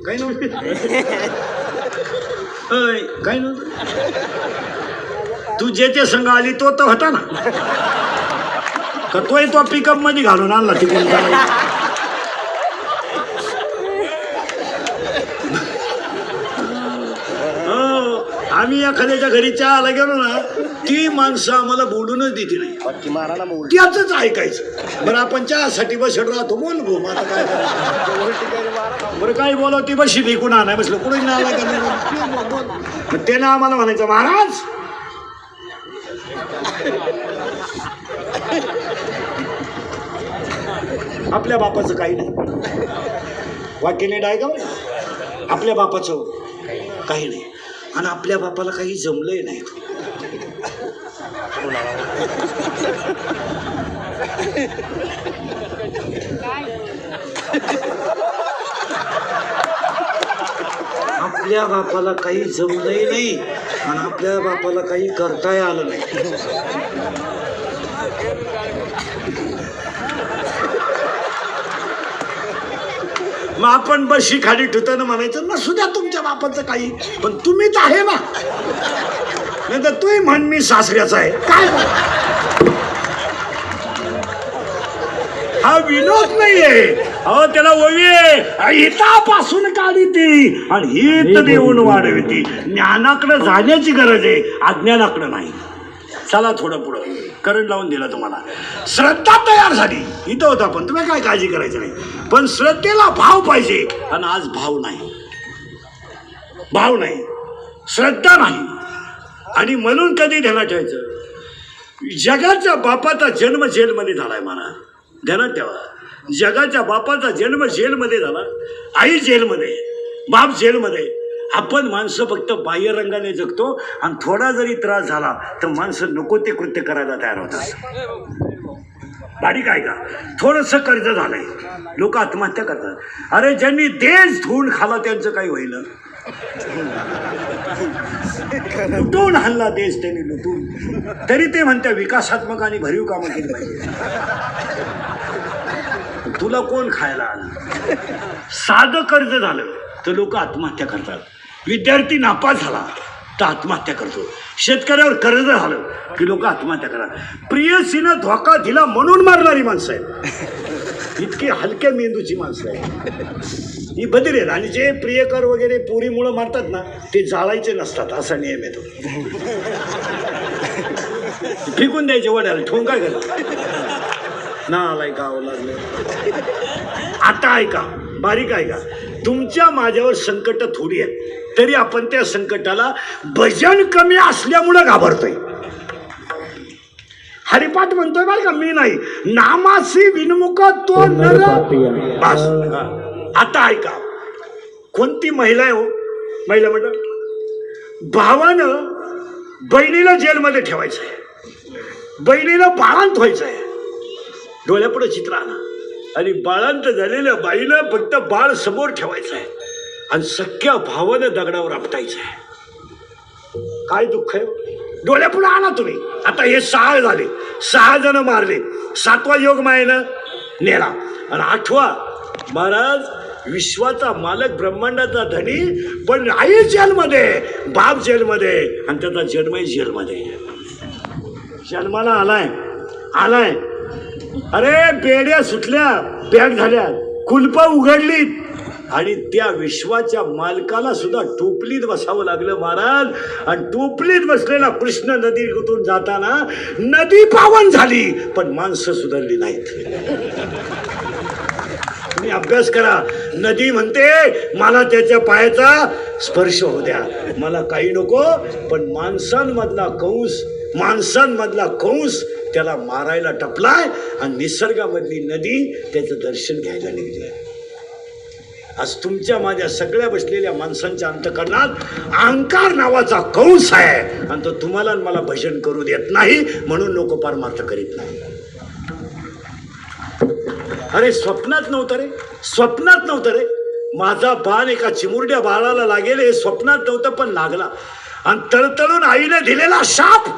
Speaker 1: काही नव्हतं, काही नव्हतं. तू ज्याच्या संघ आली तो तर होता ना, का तोय तो पिकअप मध्ये घालून आणला तिकडून? आम्ही एखाद्याच्या घरी चहाला गेलो ना, ती माणसं आम्हाला बोलूनच देते नाही, त्याच ऐकायचं. बरं, आपण चहासाठी बसत राहतो, बोल गो आता काय बरं, काय बोलाव, ती बशी नाही, कुणा नाही बसलं, कुणी नाही आला का? मग त्यानं आम्हाला म्हणायचं, महाराज आपल्या बापाचं काही नाही. वाक्य नीट आहे का? आपल्या बापाचं काही नाही, आणि आपल्या बापाला काही जमलंय नाही. आपल्या बापाला काही जमलंय नाही, आणि आपल्या बापाला काही करताही आलं नाही. मग आपण बशी खाली ठुताना म्हणायचं नसू द्या तुमच्या बापाचं काही, पण तुम्हीच आहे ना. नाही तर तूही म्हण मी सासऱ्याचा आहे काय. हा विनोद नाहीये, अहो त्याला ओवी आहे. हितापासून काढी ती आणि हित देऊन वाढविती. ज्ञानाकडे जाण्याची गरज आहे, अज्ञानाकडे नाही. चला थोडं पुढं, करंट लावून दिला तुम्हाला. श्रद्धा तयार झाली, इथं होता पण तुम्ही काय काळजी करायची नाही. पण श्रद्धेला भाव पाहिजे, आणि आज भाव नाही, भाव नाही, श्रद्धा नाही. आणि म्हणून कधी ध्यानात ठेवायचं, जगाच्या बापाचा जन्म जेलमध्ये झालाय महाराज, ध्यानात ठेवा. जगाच्या बापाचा जन्म जेलमध्ये झाला, आई जेलमध्ये, बाप जेलमध्ये. आपण माणसं फक्त बाह्य रंगाने जगतो, आणि थोडा जरी त्रास झाला तर माणसं नको ते कृत्य करायला तयार होतात. बारीक आहे का, थोडंसं कर्ज झालंय, लोक आत्महत्या करतात. अरे ज्यांनी देश धुवून खाला त्यांचं काही होईल, लुटून हल्ला देश त्यांनी लुटून, तरी ते म्हणतात विकासात्मक आणि भरीव कामं केली पाहिजे. तुला कोण खायला आलं. साधं कर्ज झालं तर लोक आत्महत्या करतात, विद्यार्थी नापास झाला तर आत्महत्या करतो, शेतकऱ्यावर कर्ज झालं की लोक आत्महत्या करतात. प्रियसीनं धोका दिला म्हणून मारणारी माणसं आहेत, इतकी हलक्या मेंदूची माणसं आहेत ही बदल आहेत. आणि जे प्रियकर वगैरे पोरीमुळं मारतात ना, ते जाळायचे नसतात, असा नियम येतो. फेकून द्यायचे वड्याला, ठेवून काय करतात ना, आलाय गाव लागलं. आता ऐका, बारीक ऐका, तुमच्या माझ्यावर संकट थोडी आहे, तरी आपण त्या संकटाला भजन कमी असल्यामुळं घाबरतोय. हरिपाठ म्हणतोय बरं का, मी नाही. नामासी विनमुख तो नर. बस. आता ऐका, कोणती महिला आहे हो, महिला म्हणतात भावानं बहिणीला जेलमध्ये ठेवायचं आहे, बहिणीला बाळांत व्हायचं आहे, डोळ्यापुढे चित्र आणा. आणि बाळांत झालेल्या बाईला फक्त बाळ समोर ठेवायचं आहे, आणि सख्या भावानं दगडावर आपटायचं आहे. काय दुःख आहे, डोळ्यापुढे आणा तुम्ही. आता हे 6 झाले, 6 जण मारले, 7वा योग मायेनं नेला, आणि 8वा महाराज विश्वाचा मालक, ब्रह्मांडाचा धनी, पण आई जेलमध्ये, बाप जेलमध्ये, आणि त्याचा जन्मही जेलमध्ये. जन्माला आलाय. अरे बेड्या सुटल्या, पॅक झाल्या, कुलपं उघडलीत, आणि त्या विश्वाच्या मालकाला सुद्धा टोपलीत बसावं लागलं महाराज. आणि टोपलीत बसलेला कृष्ण नदीतून जाताना नदी पावन झाली, पण माणसं सुधारली नाहीत. तुम्ही अभ्यास करा. नदी म्हणते मला त्याच्या पायाचा स्पर्श होऊ द्या, मला काही नको, पण माणसांमधला कंस त्याला मारायला टपलाय, आणि निसर्गामधली नदी त्याचं दर्शन घ्यायला निघली. आज तुमच्या माझ्या सगळ्या बसलेल्या माणसांच्या अंतःकरणात अहंकार नावाचा कंस आहे, आणि तो तुम्हाला मला भजन करू देत नाही, म्हणून लोक परमार्थ करीत नाही. अरे स्वप्नात नव्हतं रे, माझा बाण एका चिमुरड्या बाळाला लागेल हे स्वप्नात नव्हतं, पण लागला. आणि तळतळून आईने दिलेला शाप,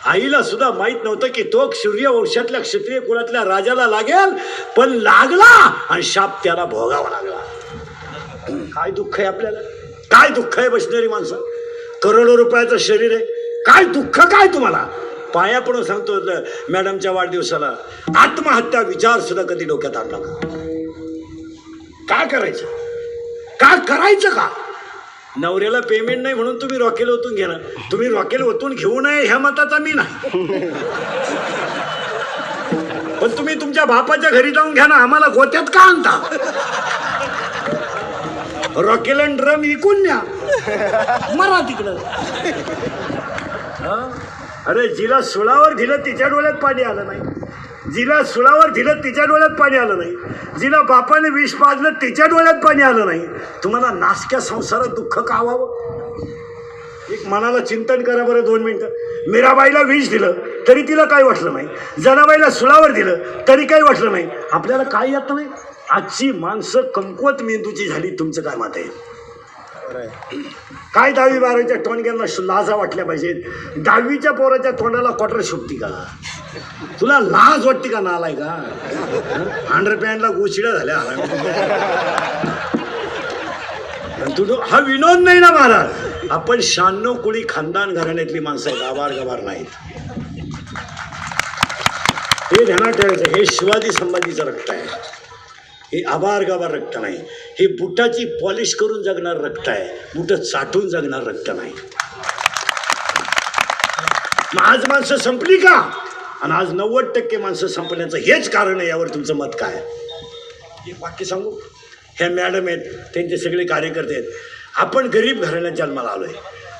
Speaker 1: आईला सुद्धा माहित नव्हतं की तो सूर्यवंशातल्या क्षत्रिय कुळातल्या राजाला लागेल, पण लागला, आणि शाप त्याला भोगावा लागला. काय दुःख आहे आपल्याला, काय दुःख आहे बसणारी माणसं. करोडो रुपयाचं शरीर आहे, काय दुःख काय तुम्हाला. पाया पडून सांगतो, मॅडमच्या वाढदिवसाला आत्महत्या विचार सुद्धा कधी डोक्यात आणला का. काय करायचं का. नवऱ्याला पेमेंट नाही म्हणून तुम्ही रॉकेल ओतून घेणार, तुम्ही रॉकेल ओतून घेऊ नये ह्या मताचा मी नाही, पण तुम्ही तुमच्या बापाच्या घरी जाऊन घ्या ना, आम्हाला गोत्यात का आणता. रॉकेल अँड ड्रम विकून न्या, मरा तिकडं. अरे जिला सुळावर दिलं तिच्या डोळ्यात पाणी आलं नाही, जिला सुळावर दिलं तिच्या डोळ्यात पाणी आलं नाही, जिला बापाने विष पाजलं तिच्या डोळ्यात पाणी आलं नाही. तुम्हाला नासक्या संसारात दुःख का व्हावं. एक मनाला चिंतन करा बरं 2 मिनिटं. मीराबाईला विष दिलं तरी तिला काही वाटलं नाही, जनाबाईला सुळावर दिलं तरी काही वाटलं नाही, आपल्याला काही येत नाही. आजची माणसं कमकुवत मेंदूची झाली. तुमचं काय मत आहे. काय 10वी-12वीच्या टोनग्यांना लाजा वाटल्या पाहिजेत. 10वीच्या पोराच्या तोंडाला क्वार्टर शोभती का? तुला लाज वाटते का? नालाय का? अंडरपॅन्टला गोचिड्या झाल्या. तुझं हा विनोद नाही ना महाराज. आपण 96 कुळी खानदान घराण्यातली माणसं आहेत, आभार गभार नाहीत. हे ध्यानात ठेवायचं. हे शिवाजी संभाजीचं रक्त आहे. हे आभार गभार रक्त नाही. हे बुटाची पॉलिश करून जगणार रक्त आहे, बुट चाटून जगणार रक्त नाही. मग आज माणसं संपली का? आणि आज 90% माणसं संपण्याचं हेच कारण आहे. यावर तुमचं मत काय? एक वाक्य सांगू. ह्या मॅडम आहेत, त्यांचे सगळे कार्यकर्ते आहेत. आपण गरीब घराण्यात जन्माला आलोय.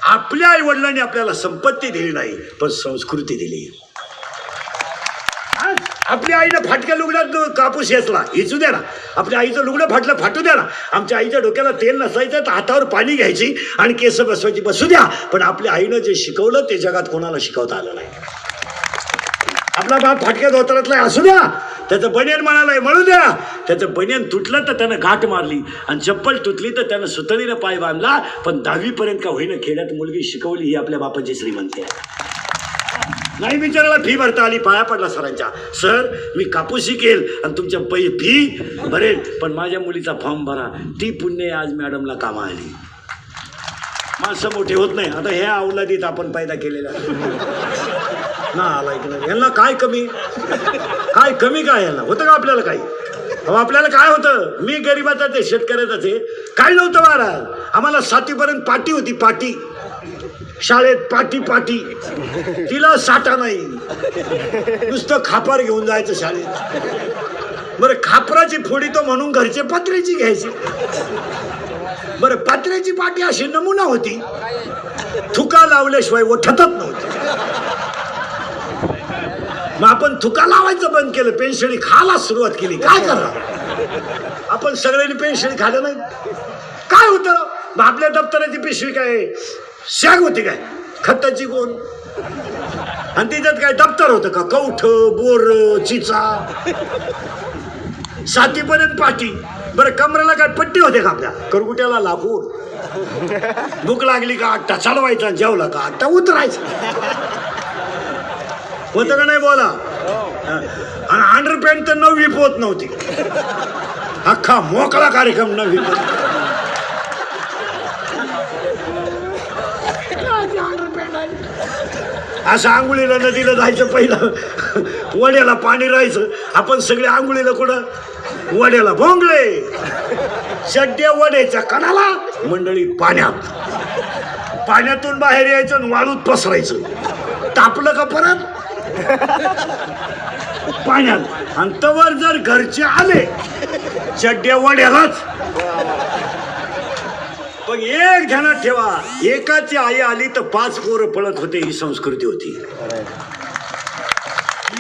Speaker 1: आपल्या आई वडिलांनी आपल्याला संपत्ती दिली नाही, पण संस्कृती दिली. आपल्या आईनं फाटक्या लुगड्यात कापूस येचला, हिचू द्या ना. आपल्या आईचं लुगडं फाटलं, फाटू द्या ना. आमच्या आईच्या डोक्याला तेल नसायचं तर हातावर पाणी घ्यायची आणि केस बसवायची, बसू द्या. पण आपल्या आईनं जे शिकवलं ते जगात कोणाला शिकवता आलं नाही. आपला बाप फाटक्या धोतरातला असू द्या, त्याचं बनियन म्हणालाय म्हणू द्या. त्याचं बनियन तुटलं तर त्यानं गाठ मारली आणि चप्पल तुटली तर त्यानं सुतळीनं पाय बांधला. पण 10वीपर्यंत का होईना खेड्यात मुलगी शिकवली. ही आपल्या बापाची श्रीमंती आहे. नाही बिचाराला फी भरता आली, पाया पडला सरांच्या. सर मी कापूस शिकेल आणि तुमच्या फी भरेल, पण माझ्या मुलीचा फॉर्म भरा. ती पुण्य आज मॅडमला कामा आली. माणसं मोठे होत नाही. आता ह्या अवलादीत आपण पैदा केलेल्या ना आलाय की नाही. यांना काय कमी, काय कमी काय यांना होतं का आपल्याला काही? अहो आपल्याला काय होतं? मी गरीबाचा ते शेतकऱ्याचाच आहे. काय नव्हतं महाराज. आम्हाला 7वीपर्यंत पाटी होती. पाटी शाळेत पाटी तिला साठा नाही. नुसतं खापर घेऊन जायचं शाळेत. बरं खापराची फोडी तो म्हणून घरचे पत्र्याची घ्यायची. बरं पत्र्याची पाटी अशी नमुना होती, थुका लावल्याशिवाय उठतच नव्हती. मग आपण थुका लावायचं बंद केलं, पेन्शिली खायला सुरुवात केली. काय करणार आपण? सगळ्यांनी पेन्शिली खाल्लं नाही. काय होतं? मग आपल्या दप्तराची पिशवी काय शॅग होती काय खताची कोण? आणि त्याच्यात काय दप्तर होतं का? कवठ, बोर, चिचा. 7वीपर्यंत पाटी. बरं कमरेला काय पट्टी होते का आपल्या? करगुट्याला लाकूड. भूक लागली का आट्टा चालवायचा, जेवला का आट्टा उतरायचा. होतं का नाही बोला? आणि अंडरपॅन्ट तर 9वी पोत नव्हती. अख्खा मोकळा कार्यक्रम 9वी पोत. असं आंघोळीला नदीला जायचं. पहिलं वड्याला पाणी राहायचं. आपण सगळे आंघोळीला कुठं? वड्याला. भोंगले चड्ड्या वड्याच्या कणाला, मंडळी पाण्यात. पाण्यातून बाहेर यायचं आणि वाळूत पसरायचं. तापलं का परत पाण्यात. आणि तवर जर घरचे आले चड्ड्या वड्यालाच. पण एक ध्यानात ठेवा, एकाची आई आली तर 5 पोरं पळत होते. ही संस्कृती होती.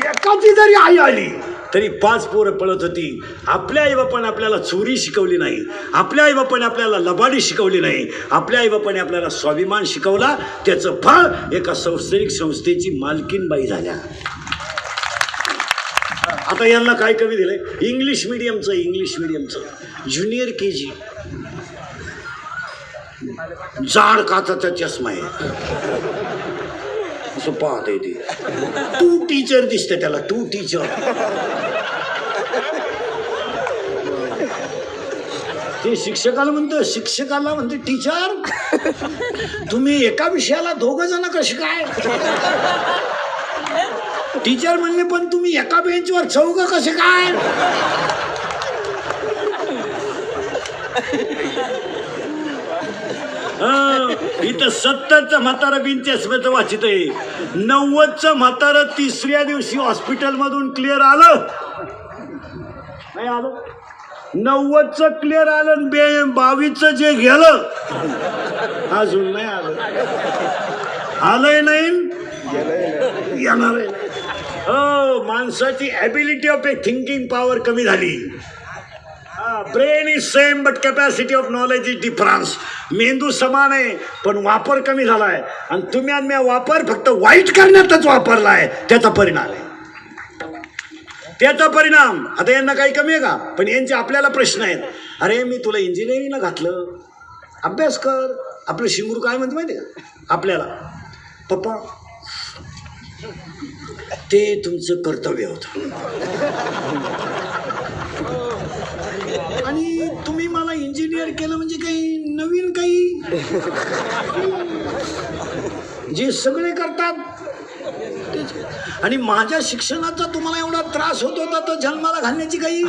Speaker 1: एकाची जरी आई आली तरी 5 पोरं पळत होती. आपल्या आईबापाने आपल्याला चोरी शिकवली नाही. आपल्या आईबापाने आपल्याला लबाडी शिकवली नाही. आपल्या आईबापाने आपल्याला स्वाभिमान शिकवला. त्याचं फळ एका शैक्षणिक संस्थेची मालकीनबाई झाल्या. आता यांना काय कमी दिलंय? इंग्लिश मिडियमचं ज्युनियर KG. जाड काचाचा चष्मा आहे, असं पाहते ते. तू टीचर दिसते त्याला. तू टीचर. ते शिक्षकाला म्हणते टीचर तुम्ही एका विषयाला 2 जण कसे काय? टीचर म्हणले पण तुम्ही एका बेंचवर 4 कसे काय? इथं 70चं म्हातारं बिनचष्म्याचं वाचित आहे. 90चं म्हातारं 3ऱ्या दिवशी हॉस्पिटलमधून क्लिअर आलं नाही आलं. 90चं क्लिअर आलं. 22चं जे गेलं अजून नाही आलं. आलंय नाही, येणार आहे. हो, माणसाची ability of a thinking power कमी झाली. Brain is same but capacity of knowledge is difference. मेंदू समान आहे पण वापर कमी झाला आहे. आणि तुम्ही आणि मी वापर फक्त वाईट करण्यातच वापरला आहे. त्याचा परिणाम आहे. त्याचा परिणाम. आता यांना काही कमी आहे का? पण यांचे आपल्याला प्रश्न आहेत. अरे मी तुला इंजिनिअरिंगला घातलं, अभ्यास कर. आपलं शिंगरू काय म्हणते माहिती आहे का आपल्याला, पप्पा ते तुमचं कर्तव्य होतं आणि तुम्ही मला इंजिनियर केलं म्हणजे काही नवीन काही जे सगळे करतात आणि माझ्या शिक्षणाचा तुम्हाला एवढा त्रास होत होता तर जन्माला घालण्याची काही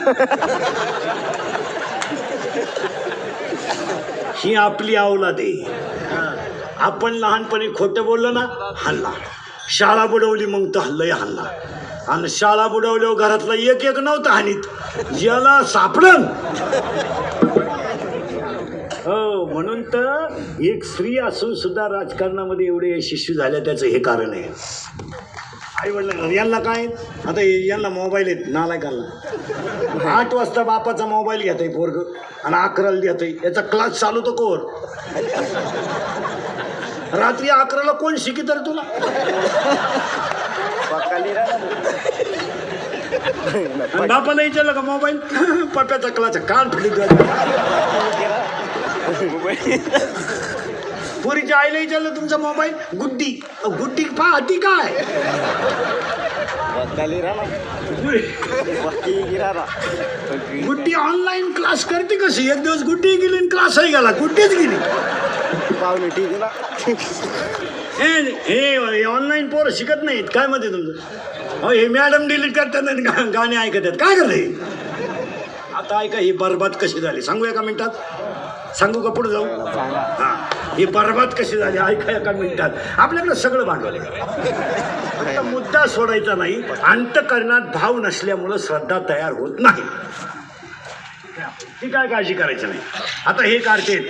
Speaker 1: ही आपली अवलाद आहे. आपण लहानपणी खोटं बोललो ना हल्ला, शाळा बुडवली मग तर हल्लाही हल्ला, आणि शाळा बुडवल्यावर घरातला एक एक नव्हता हानीत ज्याला सापडन. हो म्हणून तर एक स्त्री असून सुद्धा राजकारणामध्ये एवढे यशस्वी झाल्या त्याचं हे कारण आहे. आई वडील यांना काय आता यांना मोबाईल आहेत नालायकांना. 8 वाजता बापाचा मोबाईल घेत आहे पोरग आणि 11ला देत आहे. याचा क्लास चालू तो कोण रात्री 11ला कोण शिकी तर तुला बापाला विचारलं का मोबाईल पप्प्याचा क्लास कान फुली पुरीच्या आईला विचारलं तुमचा मोबाईल गुड्डी गुड्डी पाहती काय गुड्डी ऑनलाईन क्लास करते कशी. एक दिवस गुड्डी गेली आणि क्लासही गेला गुड्डीच गेली. हे ऑनलाईन पोरं शिकत नाहीत काय मध्ये तुमचं. हो हे मॅडम डिलीट करतात गाणे ऐकत आहेत काय करते. आता ऐका ही बरबाद कशी झाली सांगू एका मिनिटात सांगू का पुढे जाऊ. हां ही बरबाद कशी झाली ऐका एका मिनिटात. आपल्याकडे सगळं भांडवल आहे. मुद्दा सोडायचा नाही. अंतःकरणात भाव नसल्यामुळं श्रद्धा तयार होत नाही. ती काय काळजी करायची नाही. आता हे कार्टेल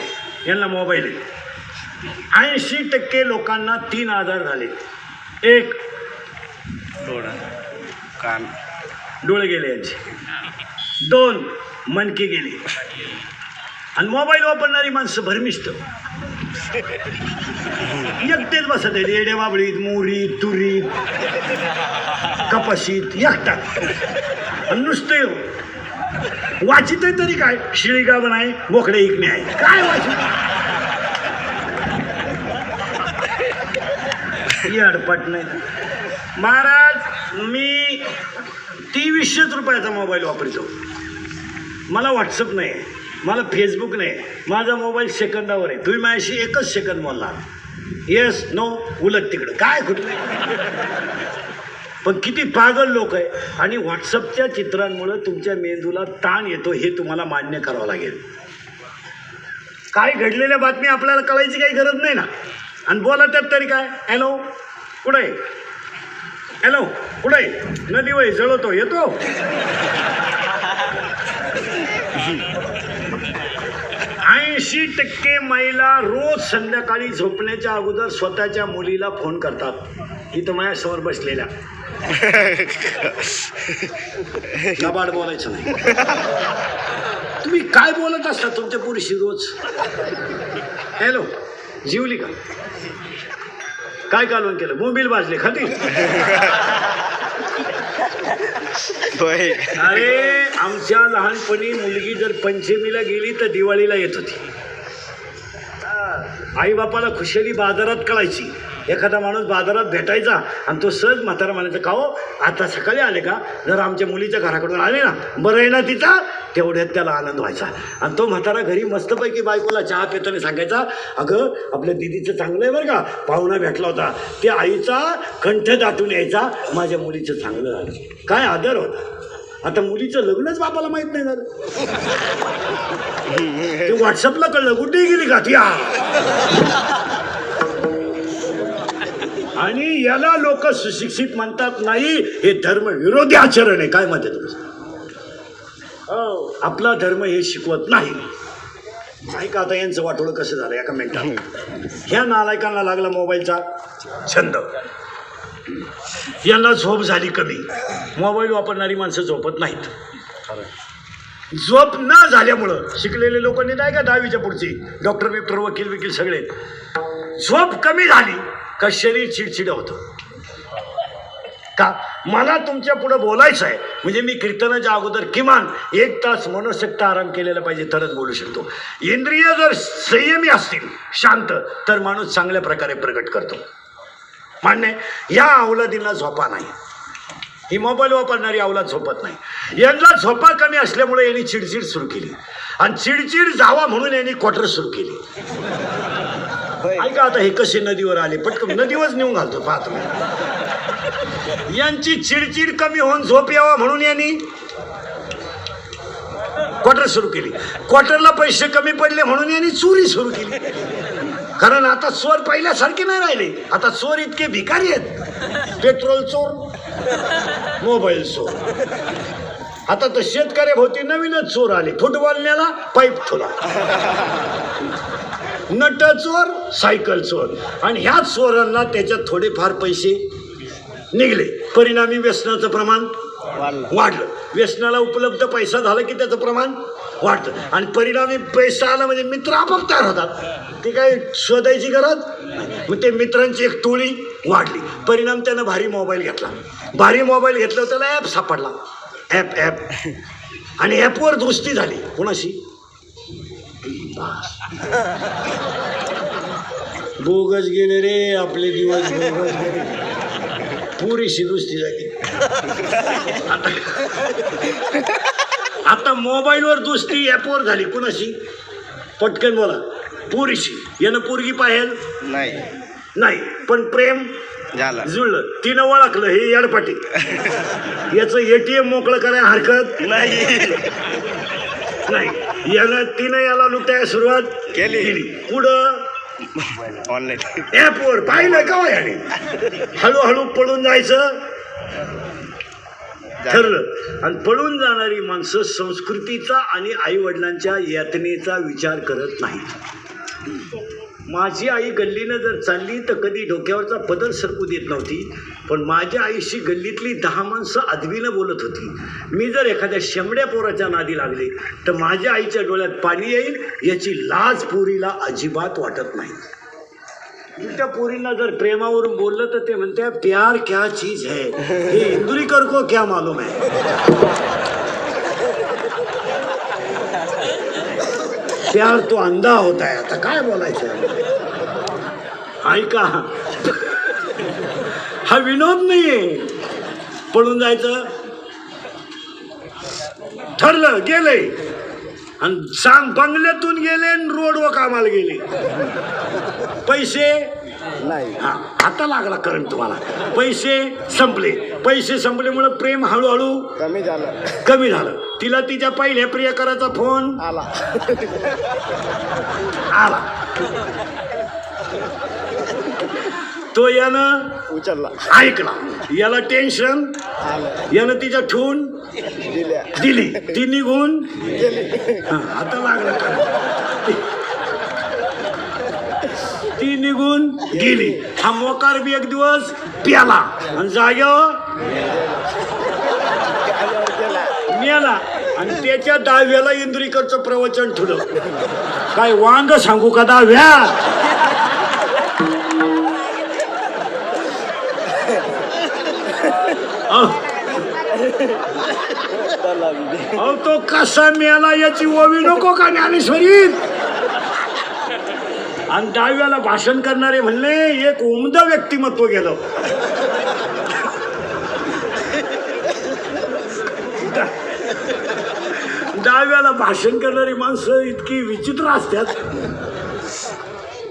Speaker 1: यांना मोबाईल आहे. 80% लोकांना 3 आजार झाले. 1 कान डोळे गेले यांचे, 2 मनके गेले आणि मोबाईल वापरणारी माणसं भरमिष्ट एकटेच बसत आहेत. येड्या बाबळीत मोरीत तुरीत कपाशीत एकटात आणि नुसते वाचित आहे तरी काय शिळी गाभण आहे बोकडे इकणे आहे काय वाचित अडपट नाही. महाराज मी 2300 रुपयाचा मोबाईल वापरतो. मला व्हॉट्सअप नाही, मला फेसबुक नाही. माझा मोबाईल सेकंदावर आहे. तुम्ही माझ्याशी 1च सेकंद बोलला येस नो उलट तिकडं काय कुठलं. पण किती पागल लोक आहे. आणि व्हॉट्सअपच्या चित्रांमुळं तुमच्या मेंदूला ताण येतो हे तुम्हाला मान्य करावं लागेल. काय घडलेल्या बातमी आपल्याला कळायची काही गरज नाही ना. आणि बोला त्यात तरी काय हॅलो कुठे हॅलो कुठे नदी वय जळवतो येतो. 80% महिला रोज संध्याकाळी झोपण्याच्या अगोदर स्वतःच्या मुलीला फोन करतात. इथं माझ्यासमोर बसलेल्या लबाड बोलायचं नाही. तुम्ही काय बोलत असता तुमच्या पुरुषी रोज. हॅलो जीवली का काय कालवण केलं मोबाईल वाजले खाती. अरे आमच्या लहानपणी मुलगी जर पंचमीला गेली तर दिवाळीला येत होती. आई बापाला खुशाली बाजारात कळायची. एखादा माणूस बाजारात भेटायचा आणि तो सहज म्हातारा म्हणायचा का हो आता सकाळी आले का जर आमच्या मुलीच्या घराकडून आले ना बरं आहे ना तिचा तेवढ्यात त्याला आनंद व्हायचा. आणि तो म्हातारा घरी मस्तपैकी बायकोला चहा पिताना सांगायचा अगं आपल्या दिदीचं चांगलं आहे बरं का पाहुणा भेटला होता. ते आईचा कंठ दाटून यायचा माझ्या मुलीचं चांगलं झालं. काय आदर होता. आता मुलीचं लग्नच बापाला माहीत नाही झालं. ते व्हॉट्सअपला कळलं कुठे गेली का ती. आणि याला लोक सुशिक्षित म्हणतात नाही हे धर्म विरोधी आचरण आहे. काय मत आहे तुमचं. आपला धर्म हे शिकवत नाही. ऐका आता यांचं वाटोळं कसं झालं एका मिनिटात. ह्या नालायकांना लागला मोबाईलचा छंद. यांना झोप झाली कमी. मोबाईल वापरणारी माणसं झोपत नाहीत. झोप न झाल्यामुळं शिकलेले लोकांनी नाही का 10वीच्या पुढची डॉक्टर बिक्टर वकील विकील सगळे झोप कमी झाली का शरीर चिडचिड होतं. का मला तुमच्या पुढे बोलायचं आहे म्हणजे मी कीर्तनाच्या अगोदर किमान 1 तास मनोशक्त आराम केलेला पाहिजे तरच बोलू शकतो. इंद्रिय जर संयमी असतील शांत तर माणूस चांगल्या प्रकारे प्रकट करतो. मान्य या अवलादींना झोपा नाही. ही मोबाईल वापरणारी अवलाद झोपत नाही. यांना झोपा कमी असल्यामुळे यांनी चिडचिड सुरू केली आणि चिडचिड जावा म्हणून यांनी क्वार्टर सुरू केली. ऐका आता हे कसे नदीवर आले पटकन नदीवरच नेऊन घालतो पाहतो. यांची चिडचिड कमी होऊन झोप यावा म्हणून यांनी क्वार्टर सुरू केली. क्वार्टरला पैसे कमी पडले म्हणून यांनी चोरी सुरू केली. कारण आता चोर पहिल्यासारखे नाही राहिले. आता चोर इतके भिकारी आहेत. पेट्रोल चोर, मोबाईल चोर. आता तर शेतकऱ्याभोवती नवीनच चोर आले. फुटबॉल नेला, पाईप ठोला. नट चोर, सायकल चोर. आणि ह्या चोरांना त्याच्यात थोडेफार पैसे निघले. परिणामी व्यसनाचं प्रमाण वाढलं. व्यसनाला उपलब्ध पैसा झाला की त्याचं प्रमाण वाढतं. आणि परिणामी पैसा आला म्हणजे मित्र आपोआप तयार होतात. ते काय शोधायची गरज नाही. मग ते मित्रांची एक टोळी वाढली. परिणाम त्यानं भारी मोबाईल घेतला. भारी मोबाईल घेतल्यावर त्याला ॲप सापडला. ॲप आणि ॲपवर दोस्ती झाली. कोणाशी? बोगस गेले रे आपले दिवस. बोगस गेले. पुरीशी दोस्ती झाली. आता मोबाईलवर दोस्ती ॲपवर झाली. कुणाशी? पटकन बोला. पुरीशी. यानं पोरगी पाहिजे नाही पण प्रेम जुळलं. तिनं ओळखलं हे येडपाटी. याचं ATM मोकळं करायला हरकत नाही. तिनं याला लुटायला सुरुवात केली. पुढं ऑनलाईन ॲपवर पाहिलं का याने. हळूहळू पळून जायचं ठरलं. आणि पळून जाणारी माणसं संस्कृतीचा आणि आई वडिलांच्या यातनेचा विचार करत नाहीत. माझी आई गल्लीनं जर चालली तर कधी डोक्यावरचा पदर सरकू देत नव्हती. पण माझ्या आईशी गल्लीतली 10 माणसं अदबीनं बोलत होती. मी जर एखाद्या शेंबड्या पोराच्या नादी लागले तर माझ्या आईच्या डोळ्यात पाणी येईल याची लाज पोरीला अजिबात वाटत नाही. त्या पोरींना जर प्रेमावरून बोललं तर ते म्हणते प्यार क्या चीज है, हे इंदुरीकर को क्या मालूम है. प्यार तो अंधा होता है. आता काय बोलायचं. ऐका हा विनोद नाहीये. पळून जायचं ठरलं गेले आणि सांग बंगल्यातून गेले रोडवर कामाला गेले. पैसे नाही. हा आता लागला करंट तुम्हाला. पैसे संपल्यामुळे प्रेम हळूहळू कमी झालं. तिला तिच्या पहिल्या प्रियकराचा फोन आला. तो यानं उचलला. ऐकला. याला टेन्शन. यानं तिच्या ठेवून दिली. ती निघून आता लागला ती निघून गेली. हा मोकार बी एक दिवस प्याला आणि जाग्यावर मेला. आणि त्याच्या 10व्याला इंदुरीकरचं प्रवचन ठेवलं. काय वांग सांगू का 10व्या. तो कसा मेला याची ओवी नको का ज्ञानेश्वरीत. आणि 10व्याला भाषण करणारे म्हणले एक उमदा व्यक्तिमत्व गेलं. 10व्याला भाषण करणारी माणसं इतकी विचित्र असतात.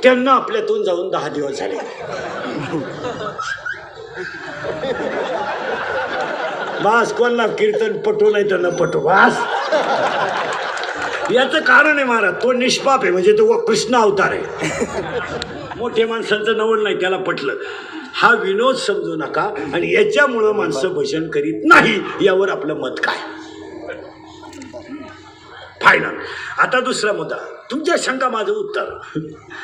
Speaker 1: त्यांना आपल्यातून जाऊन 10 दिवस झाले. बास कोणला कीर्तन पटू नाही तर न पटू बास. याचं कारण आहे महाराज तो निष्पाप आहे. म्हणजे तो कृष्ण अवतार आहे. मोठ्या माणसांचं नवल नाही त्याला पटलं. हा विनोद समजू नका. आणि याच्यामुळं माणसं भजन करीत नाही. यावर आपलं मत काय. फायनल. आता दुसरा मुद्दा. तुमच्या शंका माझं उत्तर.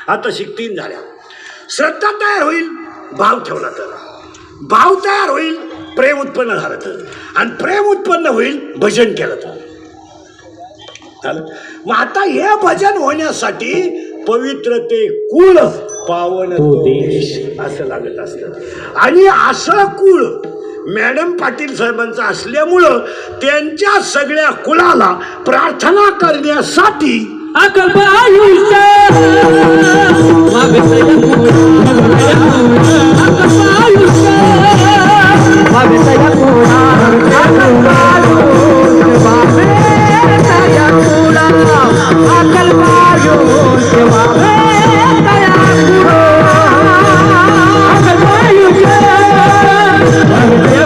Speaker 1: आता 3 झाल्या. श्रद्धा तयार होईल भाव ठेवला तर. भाव तयार होईल प्रेम उत्पन्न झालं तर. आणि प्रेम उत्पन्न होईल भजन केलं तर. मग आता हे भजन होण्यासाठी पवित्र ते कुळ पावन तो देश असं लागत असतं. आणि असं कुळ मॅडम पाटील साहेबांचा असल्यामुळं त्यांच्या सगळ्या कुळाला प्रार्थना करण्यासाठी
Speaker 2: अकल्प आयुष्य मागतया पुढा अकल्प आयुष्य मागतया पुढा अकल्प आयुष्य मागतया पुढा अकल्प आयुष्य मागतया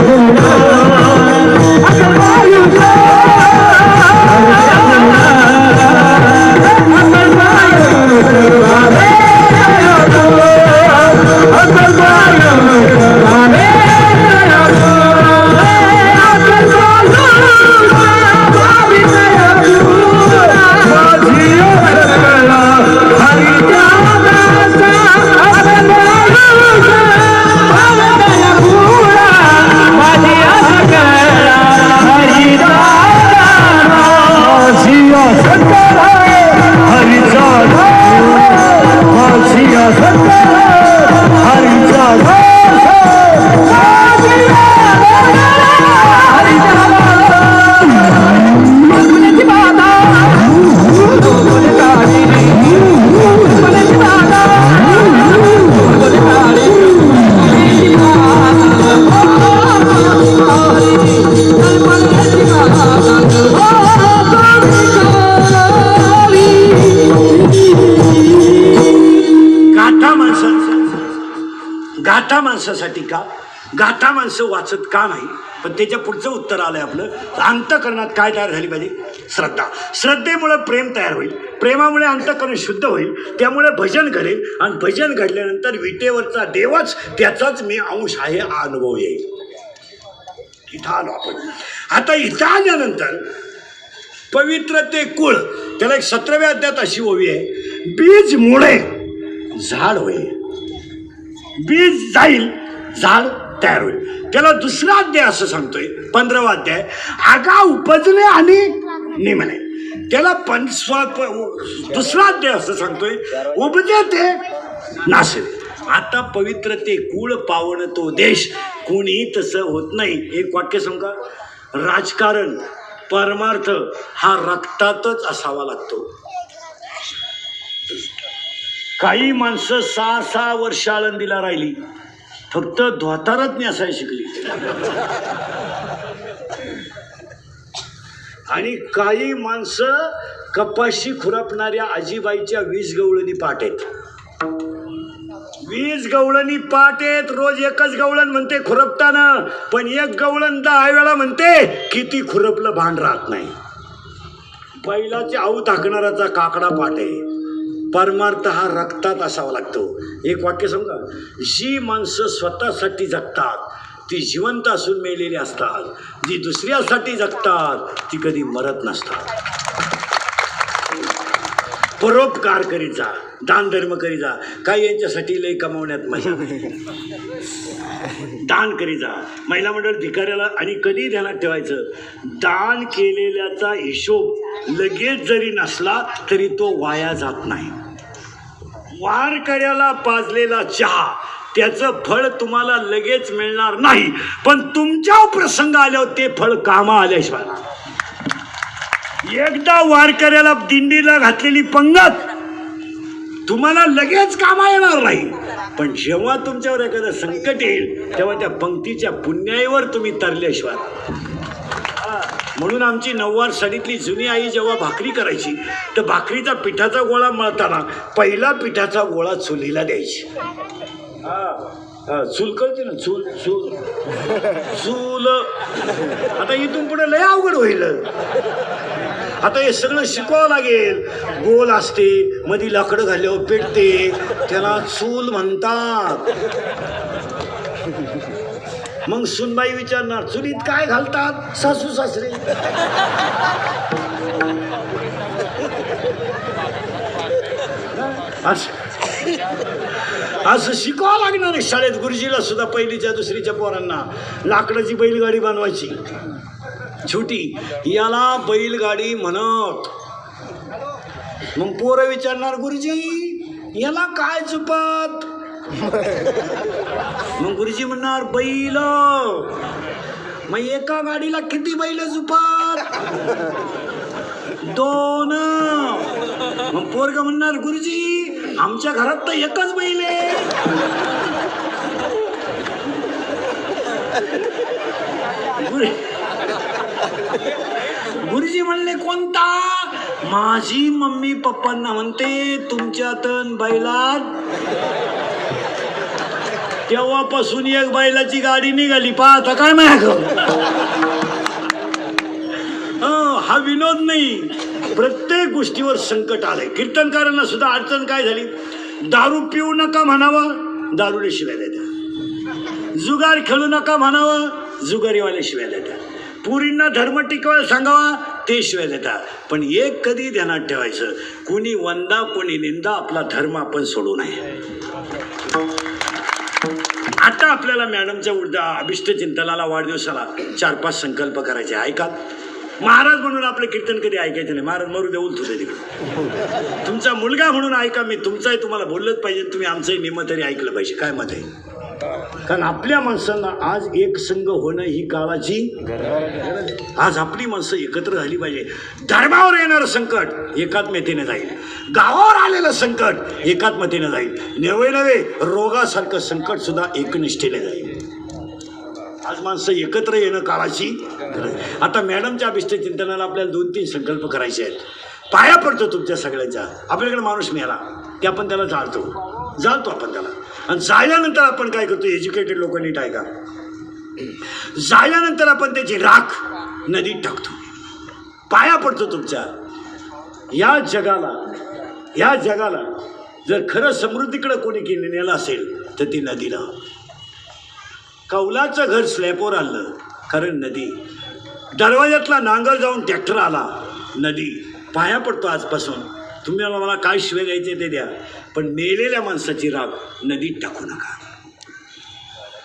Speaker 2: पुढा अकल्प आयुष्य मागतया पुढा अकल्प आयुष्य
Speaker 1: गाथा माणसासाठी का? गाथा माणसं वाचत का नाही? पण त्याच्या पुढचं उत्तर आलंय आपलं, अंतःकरणात काय तयार झाली पाहिजे? श्रद्धा. श्रद्धेमुळे प्रेम तयार होईल, प्रेमामुळे अंतःकरण शुद्ध होईल, त्यामुळे भजन घडेल आणि भजन घडल्यानंतर विटेवरचा देवच त्याचाच मी अंश आहे हा अनुभव येईल. इथं आलो आपण. आता इथं आल्यानंतर पवित्र ते कुळ, त्याला एक 17व्या अध्यायात अशी ओवी आहे, बीज मुळे झाड होईल, बीज जाईल झाड तयार होईल. त्याला दुसरा अध्याय असं सांगतोय, 15वा अध्याय, आगा उपजणे आणि निमणे. त्याला दुसरा अध्याय असं सांगतोय, उपजे ते नाशे. आता पवित्र ते कुळ पावन तो देश, कोणी तसं होत नाही. एक वाक्य सांगा, राजकारण परमार्थ हा रक्तातच असावा लागतो. काही माणसं 6-6 वर्ष आळंदीला राहिली, फक्त धोतारच नेसाय शिकली. आणि काही माणसं कपाशी खुरपणाऱ्या आजीबाईच्या 20 गवळणी पाठ आहेत. 20 गवळणी पाठ आहेत. रोज एकच गवळण म्हणते खुरपताना, पण एक गवळण 10 वेळा म्हणते, किती खुरपलं भान राहत नाही. बैलाची आऊ टाकणाराचा काकडा पाठ आहे. परमार्थ हा रक्तात असावा लागतो. एक वाक्य सांगा, जी माणसं स्वतःसाठी जगतात ती जिवंत असून मेलेली असतात, जी दुसऱ्यासाठी जगतात ती कधी मरत नसतात. परोपकार करीत जा, दान धर्म करीत जा. काय यांच्यासाठी लय कमावण्यात मजा, दान करीत जा. महिला मंडळ भिकाऱ्याला, आणि कधी ध्यानात ठेवायचं, दान केलेल्याचा हिशोब लगेच जरी नसला तरी तो वाया जात नाही. वारकऱ्याला पाजलेला चहा त्याचं फळ तुम्हाला लगेच मिळणार नाही, पण तुमच्या प्रसंग आल्यावर ते फळ कामा आल्याशिवाय. एकदा वारकऱ्याला दिंडीला घातलेली पंगत तुम्हाला लगेच कामा येणार नाही, पण जेव्हा तुमच्यावर एखादं संकट येईल तेव्हा त्या पंक्तीच्या पुण्याईवर तुम्ही तरल्याशिवाय. म्हणून आमची 9वार साडीतली जुनी आई जेव्हा भाकरी करायची तर भाकरीचा पिठाचा गोळा मळताना पहिला पिठाचा गोळा चुलीला द्यायची. चूल कळते ना, चूल चूल चूल. आता इथून पुढे लय अवघड होईल. आता हे सगळं शिकवावं लागेल. गोल असते, मध्ये लाकडं घाल्यावर पेटते, त्याला चूल म्हणतात. मग सुनबाई विचारणार, चुलीत काय घालतात सासू सासरे? असं शिकवावं लागणार आहे शाळेत. गुरुजीला सुद्धा पहिलीच्या दुसरीच्या पोरांना लाकडाची बैलगाडी बनवायची छोटी, याला बैलगाडी म्हणत. मग पोरं विचारणार, गुरुजी याला काय चुपत? मग गुरुजी म्हणणार बैल. मग एका गाडीला किती बैल झुपात? 2. मग पोरग म्हणणार गुरुजी आमच्या घरात तर एकच बैल आहे. गुरुजी म्हणले कोणता? माझी मम्मी पप्पांना म्हणते तुमच्यात बैलात. तेव्हापासून एक बैलाची गाडी निघाली. पाहता काय माग. हा विनोद नाही, प्रत्येक गोष्टीवर संकट आलंय. कीर्तनकारांना सुद्धा अडचण काय झाली? दारू पिऊ नका म्हणावं, दारूने शिव्या देतात. जुगार खेळू नका म्हणावं, जुगारीवाले शिव्या देतात. पुरींना धर्म टिकवायला सांगावा, ते शिवाय देतात. पण एक कधी ध्यानात ठेवायचं, कोणी वंदा कोणी निंदा, आपला धर्म आपण सोडू नये. आता आपल्याला मॅडमच्या अभिष्ट चिंतनाला वाढदिवसाला 4-5 संकल्प करायचे. ऐका, महाराज म्हणून आपलं कीर्तन कधी ऐकायचं नाही. महाराज मरू देऊन तुझे तिकडे. तुमचा मुलगा म्हणून ऐका, मी तुमचाही तुम्हाला बोललंच पाहिजे, तुम्ही आमचंही नियम तरी ऐकलं पाहिजे. काय मत आहे? कारण आपल्या माणसांना आज एक संघ होणं ही काळाची गरज. आज आपली माणसं एकत्र झाली पाहिजे. धर्मावर येणारं संकट एकात्मतेने जाईल, गावावर आलेलं संकट एकात्मतेने जाईल, नवे नवे रोगासारखं संकट सुद्धा एकनिष्ठेने जाईल. आज माणसं एकत्र येणं काळाची गरज. आता मॅडमच्या अभिष्ट चिंतनाला आपल्याला 2-3 संकल्प करायचे आहेत. पाया पडतो तुमच्या सगळ्यांच्या. आपल्याकडे माणूस मिळाला की आपण त्याला जाळतो आपण त्याला. आणि जाळल्यानंतर आपण काय करतो? एज्युकेटेड लोक नीट ऐका. जाळल्यानंतर आपण त्याची राख नदीत टाकतो. पाया पडतो तुमच्या. या जगाला जर खरं समृद्धीकडे कोणी नेलं असेल तर ती नदीला. कौलाचं घर स्लॅपवर आणलं कारण नदी. दरवाज्यातला नांगर जाऊन ट्रॅक्टर आला, नदी. पाया पडतो आजपासून. तुम्ही मला काय शिवाय द्यायचे ते द्या, पण मेलेल्या माणसाची राग नदीत टाकू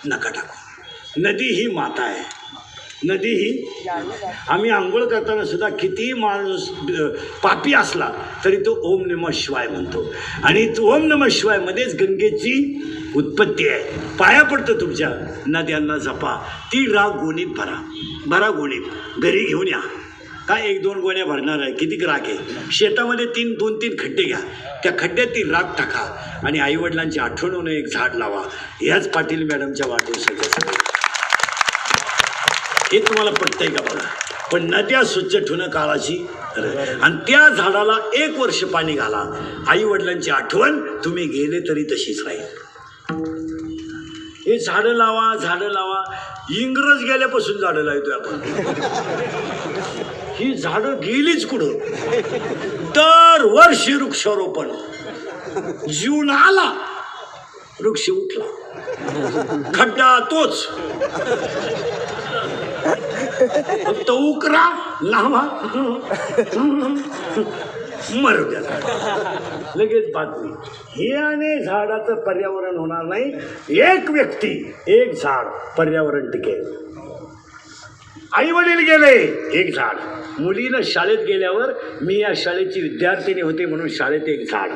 Speaker 1: नका टाकू. नदी ही माता आहे. नदी ही, आम्ही आंघोळ करताना सुद्धा किती माणूस पापी असला तरी तो ओम नमः शिवाय म्हणतो. आणि ओम नमः शिवाय मध्येच गंगेची उत्पत्ती आहे. पाया पडतं तुमच्या. नद्यांना जपा. ती राग गोणीत भरा गोणीत घरी घेऊन या. काय 1-2 गोण्या भरणार आहे? किती राख आहे? शेतामध्ये 2-3 खड्डे घ्या. त्या खड्ड्यात ती राख टाका आणि आईवडिलांची आठवण होणं एक झाड लावा. ह्याच पाटील मॅडमच्या वाढदिवसाच्या. हे तुम्हाला पटतंय का बघा. पण नद्या स्वच्छ ठेवणं काळाची. आणि त्या झाडाला 1 वर्ष पाणी घाला. आईवडिलांची आठवण तुम्ही गेले तरी तशीच राहील. हे झाडं लावा. इंग्रज गेल्यापासून झाडं लावतोय आपण. ही झाडं गेलीच कुठं? दरवर्षी वृक्षारोपण. जून आला वृक्ष उठला, खड्डा तोच. फक्त उकरा लावा, मरू द्या. लगेच बातमी. हे आणि झाडाचं पर्यावरण होणार नाही. एक व्यक्ती, एक झाड, पर्यावरण टिकेल. आई वडील गेले, एक झाड. मुलीनं शाळेत गेल्यावर, मी या शाळेची विद्यार्थिनी होते म्हणून शाळेत एक झाड.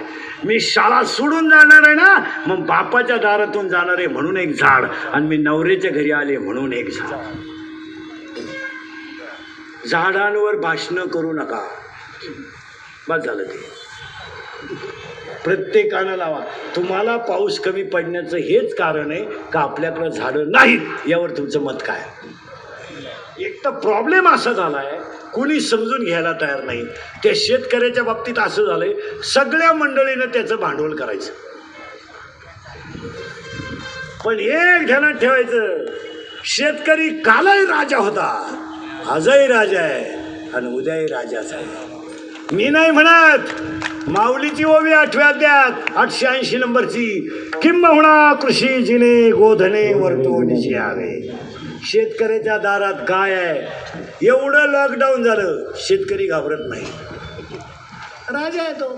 Speaker 1: मी शाळा सोडून जाणार आहे ना, मग बापाच्या दारातून जाणार आहे म्हणून एक झाड. आणि मी नवऱ्याच्या घरी आले म्हणून एक झाड. झाडांवर भाषणं करू नका. बस झालं ते. प्रत्येकानं लावा. तुम्हाला पाऊस कमी पडण्याचं हेच कारण आहे का आपल्याकडं झाडं नाहीत. यावर तुमचं मत काय? एक तर प्रॉब्लेम असा झाला आहे, कोणी समजून घ्यायला तयार नाही. त्या शेतकऱ्याच्या बाबतीत असं झालंय, सगळ्या मंडळीनं त्याचं भांडवल करायचं. पण एक ध्यानात ठेवायचं, शेतकरी कालही राजा होता, आजही राजा आहे आणि उद्याही राजाच आहे. मी नाही म्हणत. माऊलीची ओवी 8व्या अध्यायात 880 नंबरची. किंबहुना कृषी जिने गोधने वर्तवणीची यावे. शेतकऱ्याच्या दारात गाय आहे. एवढं लॉकडाऊन झालं, शेतकरी घाबरत नाही. राजा आहे तो.